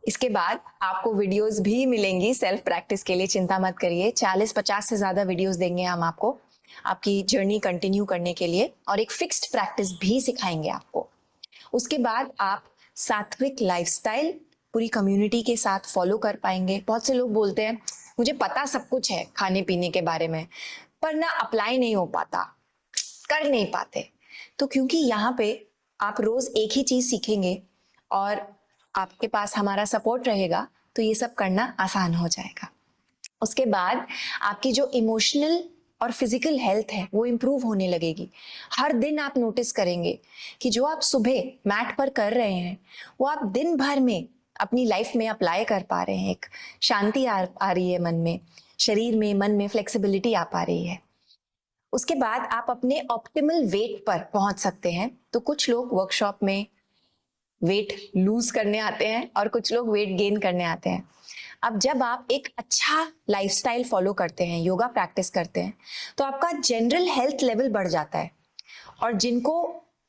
इसके बाद आपको वीडियोस भी मिलेंगी सेल्फ प्रैक्टिस के लिए, चिंता मत करिए। 40-50 से ज्यादा वीडियोस देंगे हम आपको आपकी जर्नी कंटिन्यू करने के लिए, और एक फिक्स्ड प्रैक्टिस भी सिखाएंगे आपको। उसके बाद आप सात्विक लाइफस्टाइल पूरी कम्युनिटी के साथ फॉलो कर पाएंगे। बहुत से लोग बोलते हैं मुझे पता सब कुछ है खाने पीने के बारे में, पर ना अप्लाई नहीं हो पाता, कर नहीं पाते। तो क्योंकि यहाँ पे आप रोज एक ही चीज सीखेंगे और आपके पास हमारा सपोर्ट रहेगा, तो ये सब करना आसान हो जाएगा। उसके बाद आपकी जो इमोशनल और फिजिकल हेल्थ है वो इम्प्रूव होने लगेगी। हर दिन आप नोटिस करेंगे कि जो आप सुबह मैट पर कर रहे हैं वो आप दिन भर में अपनी लाइफ में अप्लाई कर पा रहे हैं। एक शांति आ रही है मन में, शरीर में, मन में फ्लेक्सिबिलिटी आ पा रही है। उसके बाद आप अपने ऑप्टिमल वेट पर पहुंच सकते हैं। तो कुछ लोग वर्कशॉप में वेट लूज करने आते हैं और कुछ लोग वेट गेन करने आते हैं। अब जब आप एक अच्छा लाइफस्टाइल फॉलो करते हैं, योगा प्रैक्टिस करते हैं, तो आपका जनरल हेल्थ लेवल बढ़ जाता है, और जिनको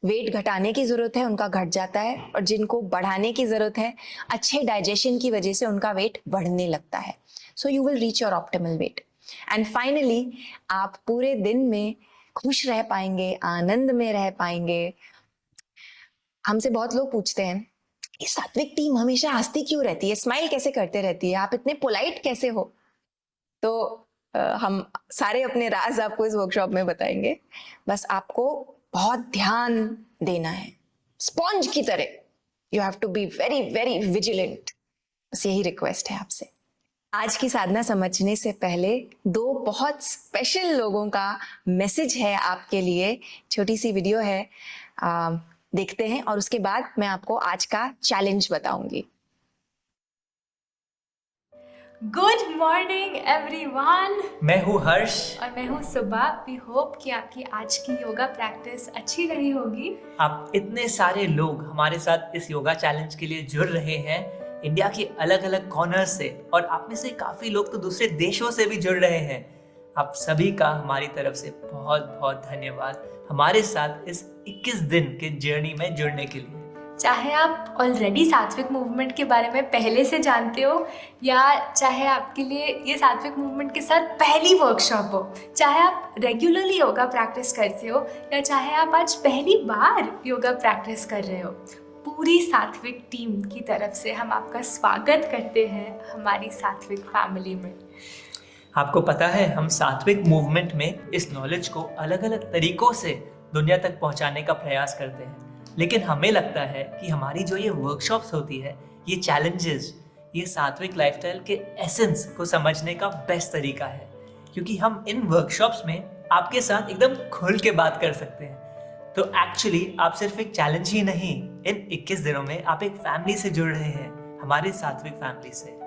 वेट घटाने की जरूरत है उनका घट जाता है, और जिनको बढ़ाने की जरूरत है अच्छे डाइजेशन की वजह से उनका वेट बढ़ने लगता है। So you will reach your optimal weight, and finally आप पूरे दिन में खुश रह पाएंगे, आनंद में रह पाएंगे। हमसे बहुत लोग पूछते हैं ये सात्विक टीम हमेशा हंसती क्यों रहती है, स्माइल कैसे करते रहती है, आप इतने पोलाइट कैसे हो? तो हम सारे अपने राज आपको इस वर्कशॉप में बताएंगे। बस आपको बहुत ध्यान देना है, स्पॉन्ज की तरह। You have to be very very vigilant. बस यही रिक्वेस्ट है आपसे। आज की साधना समझने से पहले 2 बहुत स्पेशल लोगों का मैसेज है आपके लिए। छोटी सी वीडियो है, देखते हैं, और उसके बाद मैं आपको आज का चैलेंज बताऊंगी। Good morning everyone. मैं हूँ हर्ष और मैं हूँ सुबह। वी होप कि आपकी आज की योगा प्रैक्टिस अच्छी रही होगी। आप इतने सारे लोग हमारे साथ इस योगा चैलेंज के लिए जुड़ रहे हैं, इंडिया के अलग अलग कॉर्नर से, और आप में से काफी लोग तो दूसरे देशों से भी जुड़ रहे हैं। आप सभी का हमारी तरफ से बहुत बहुत धन्यवाद हमारे साथ इस 21 दिन के जर्नी में जुड़ने के लिए। चाहे आप ऑलरेडी सात्विक मूवमेंट के बारे में पहले से जानते हो, या चाहे आपके लिए ये सात्विक मूवमेंट के साथ पहली वर्कशॉप हो, चाहे आप रेगुलरली योगा प्रैक्टिस करते हो, या चाहे आप आज पहली बार योगा प्रैक्टिस कर रहे हो, पूरी सात्विक टीम की तरफ से हम आपका स्वागत करते हैं हमारी सात्विक फैमिली में। आपको पता है हम सात्विक मूवमेंट में इस नॉलेज को अलग अलग तरीकों से दुनिया तक पहुंचाने का प्रयास करते हैं, लेकिन हमें लगता है कि हमारी जो ये वर्कशॉप्स होती है, ये चैलेंजेस, ये सात्विक लाइफस्टाइल के एसेंस को समझने का बेस्ट तरीका है, क्योंकि हम इन वर्कशॉप्स में आपके साथ एकदम खुल के बात कर सकते हैं। तो एक्चुअली आप सिर्फ एक चैलेंज ही नहीं, इन 21 दिनों में आप एक फैमिली से जुड़ रहे हैं, हमारे सात्विक फैमिली से।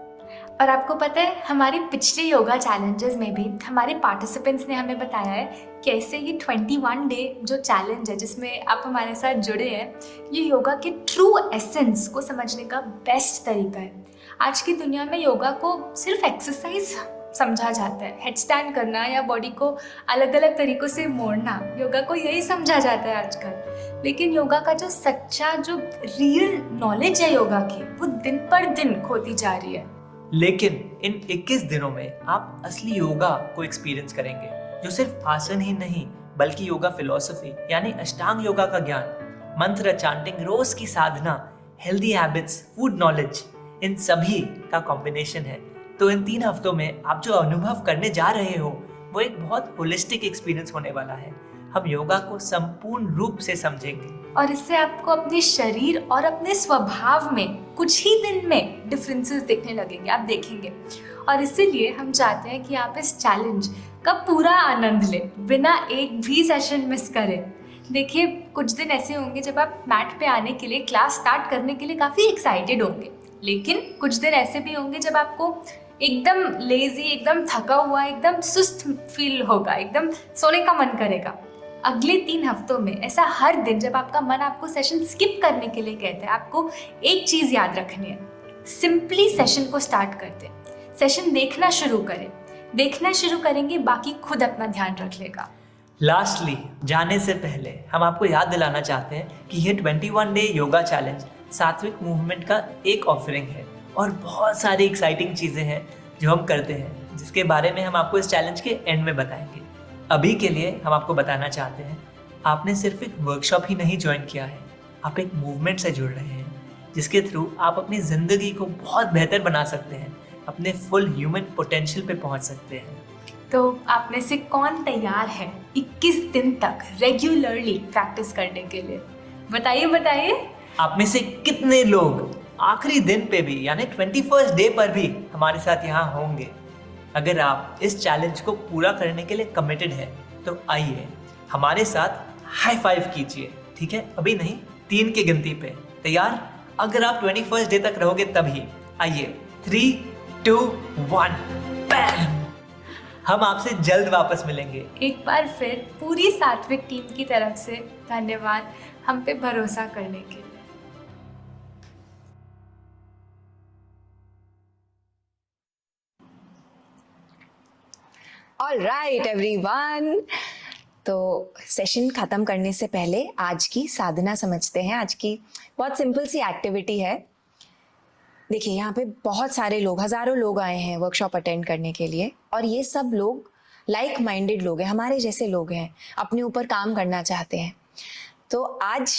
और आपको पता है हमारे पिछले योगा चैलेंजेस में भी हमारे पार्टिसिपेंट्स ने हमें बताया है कैसे ये 21 डे जो चैलेंज है जिसमें आप हमारे साथ जुड़े हैं, ये योगा के ट्रू एसेंस को समझने का बेस्ट तरीका है। आज की दुनिया में योगा को सिर्फ एक्सरसाइज समझा जाता है, हेड स्टैंड करना या बॉडी को अलग अलग तरीक़ों से मोड़ना, योगा को यही समझा जाता है आजकल। लेकिन योगा का जो सच्चा जो रियल नॉलेज है योगा की, वो दिन पर दिन खोती जा रही है। लेकिन इन 21 दिनों में आप असली योगा को एक्सपीरियंस करेंगे, जो सिर्फ आसन ही नहीं बल्कि योगा फिलॉसफी यानी अष्टांग योगा का ज्ञान, मंत्र चांटिंग, रोज की साधना, हेल्दी हैबिट्स, फूड नॉलेज, इन सभी का कॉम्बिनेशन है। तो इन 3 हफ्तों में आप जो अनुभव करने जा रहे हो वो एक बहुत होलिस्टिक एक्सपीरियंस होने वाला है। हम योगा को संपूर्ण रूप से समझेंगे और इससे आपको अपने शरीर और अपने स्वभाव में कुछ ही दिन में डिफरेंसेस दिखने लगेंगे, आप देखेंगे। और इसीलिए हम चाहते हैं कि आप इस चैलेंज का पूरा आनंद लें, बिना एक भी सेशन मिस करें। देखिए, कुछ दिन ऐसे होंगे जब आप मैट पे आने के लिए, क्लास स्टार्ट करने के लिए काफ़ी एक्साइटेड होंगे, लेकिन कुछ दिन ऐसे भी होंगे जब आपको एकदम लेजी, एकदम थका हुआ, एकदम सुस्त फील होगा, एकदम सोने का मन करेगा। अगले 3 हफ्तों में ऐसा हर दिन जब आपका मन आपको सेशन स्किप करने के लिए कहता है, आपको एक चीज़ याद रखनी है, सिंपली सेशन को स्टार्ट करते, सेशन देखना शुरू करें। देखना शुरू करेंगे, बाकी खुद अपना ध्यान रख लेगा। लास्टली, जाने से पहले हम आपको याद दिलाना चाहते हैं कि ये 21 डे योगा चैलेंज सात्विक मूवमेंट का एक ऑफरिंग है और बहुत सारी एक्साइटिंग चीज़ें हैं जो हम करते हैं, जिसके बारे में हम आपको इस चैलेंज के एंड में बताएंगे। अभी के लिए हम आपको बताना चाहते हैं, आपने सिर्फ एक वर्कशॉप ही नहीं ज्वाइन किया है, आप एक मूवमेंट से जुड़ रहे हैं, जिसके थ्रू आप अपनी ज़िंदगी को बहुत बेहतर बना सकते हैं, अपने फुल ह्यूमन पोटेंशियल पे पहुंच सकते हैं। तो आप में से कौन तैयार है 21 दिन तक रेगुलरली प्रैक्टिस करने के लिए? बताइए बताइए। आप में से कितने लोग आखिरी दिन पे भी यानी 21st डे पर भी हमारे साथ यहाँ होंगे? अगर आप इस चैलेंज को पूरा करने के लिए कमिटेड हैं तो आइए हमारे साथ हाई फाइव कीजिए, ठीक है? अभी नहीं, 3 की गिनती पे। तैयार? अगर आप 21st डे तक रहोगे तभी। आइए, 3, 2, 1, बैम! हम आपसे जल्द वापस मिलेंगे। एक बार फिर पूरी सात्विक टीम की तरफ से धन्यवाद हम पे भरोसा करने के लिए। ऑल राइट एवरीवन, तो सेशन ख़त्म करने से पहले आज की साधना समझते हैं। आज की बहुत सिंपल सी एक्टिविटी है। देखिए, यहाँ पे बहुत सारे लोग, हज़ारों लोग आए हैं वर्कशॉप अटेंड करने के लिए, और ये सब लोग लाइक माइंडेड लोग हैं, हमारे जैसे लोग हैं, अपने ऊपर काम करना चाहते हैं। तो आज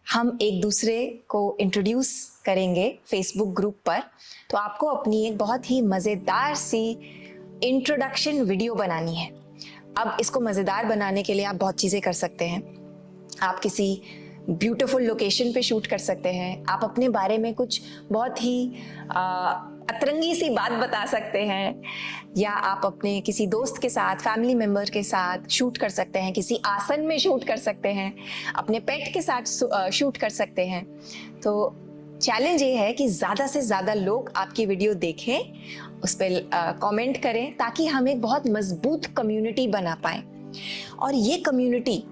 हम एक दूसरे को इंट्रोड्यूस करेंगे फेसबुक ग्रुप पर। तो आपको अपनी एक बहुत ही मज़ेदार सी इंट्रोडक्शन वीडियो बनानी है। अब इसको मज़ेदार बनाने के लिए आप बहुत चीज़ें कर सकते हैं। आप किसी ब्यूटीफुल लोकेशन पे शूट कर सकते हैं, आप अपने बारे में कुछ बहुत ही अतरंगी सी बात बता सकते हैं, या आप अपने किसी दोस्त के साथ, फैमिली मेम्बर के साथ शूट कर सकते हैं, किसी आसन में शूट कर सकते हैं, अपने पेट के साथ शूट कर सकते हैं। तो चैलेंज ये है कि ज़्यादा से ज़्यादा लोग आपकी वीडियो देखें, उस पर कमेंट करें, ताकि हम एक बहुत मजबूत कम्युनिटी बना पाएँ। और ये कम्युनिटी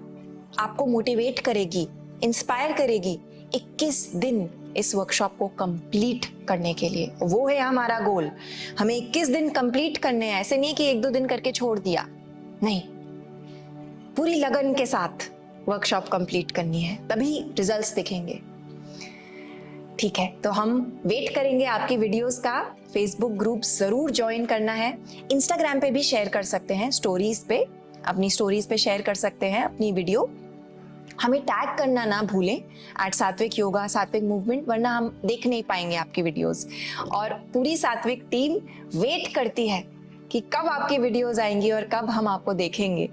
आपको मोटिवेट करेगी, इंस्पायर करेगी 21 दिन इस वर्कशॉप को कंप्लीट करने के लिए। वो है हमारा गोल। हमें 21 दिन कंप्लीट करने हैं, ऐसे नहीं कि 1-2 दिन करके छोड़ दिया, नहीं, पूरी लगन के साथ वर्कशॉप कंप्लीट करनी है, तभी रिजल्ट्स दिखेंगे। ठीक है, तो हम वेट करेंगे आपकी वीडियोस का। फेसबुक ग्रुप जरूर ज्वाइन करना है। इंस्टाग्राम पे भी शेयर कर सकते हैं, स्टोरीज पे, अपनी स्टोरीज पे शेयर कर सकते हैं अपनी वीडियो। हमें टैग करना ना भूलें @सात्विक योगा, सात्विक मूवमेंट, वरना हम देख नहीं पाएंगे आपकी वीडियोस। और पूरी सात्विक टीम वेट करती है कि कब आपकी वीडियोस आएंगी और कब हम आपको देखेंगे।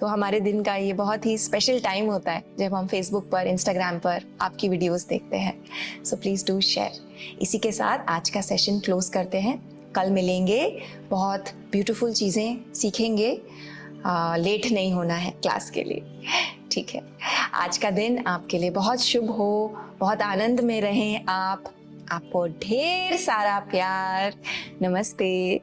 तो हमारे दिन का ये बहुत ही स्पेशल टाइम होता है जब हम फेसबुक पर, इंस्टाग्राम पर आपकी वीडियोस देखते हैं। So please do share. इसी के साथ आज का सेशन क्लोज करते हैं। कल मिलेंगे, बहुत ब्यूटीफुल चीज़ें सीखेंगे। लेट नहीं होना है क्लास के लिए, ठीक है। आज का दिन आपके लिए बहुत शुभ हो, बहुत आनंद में रहें आप। आपको ढेर सारा प्यार। नमस्ते।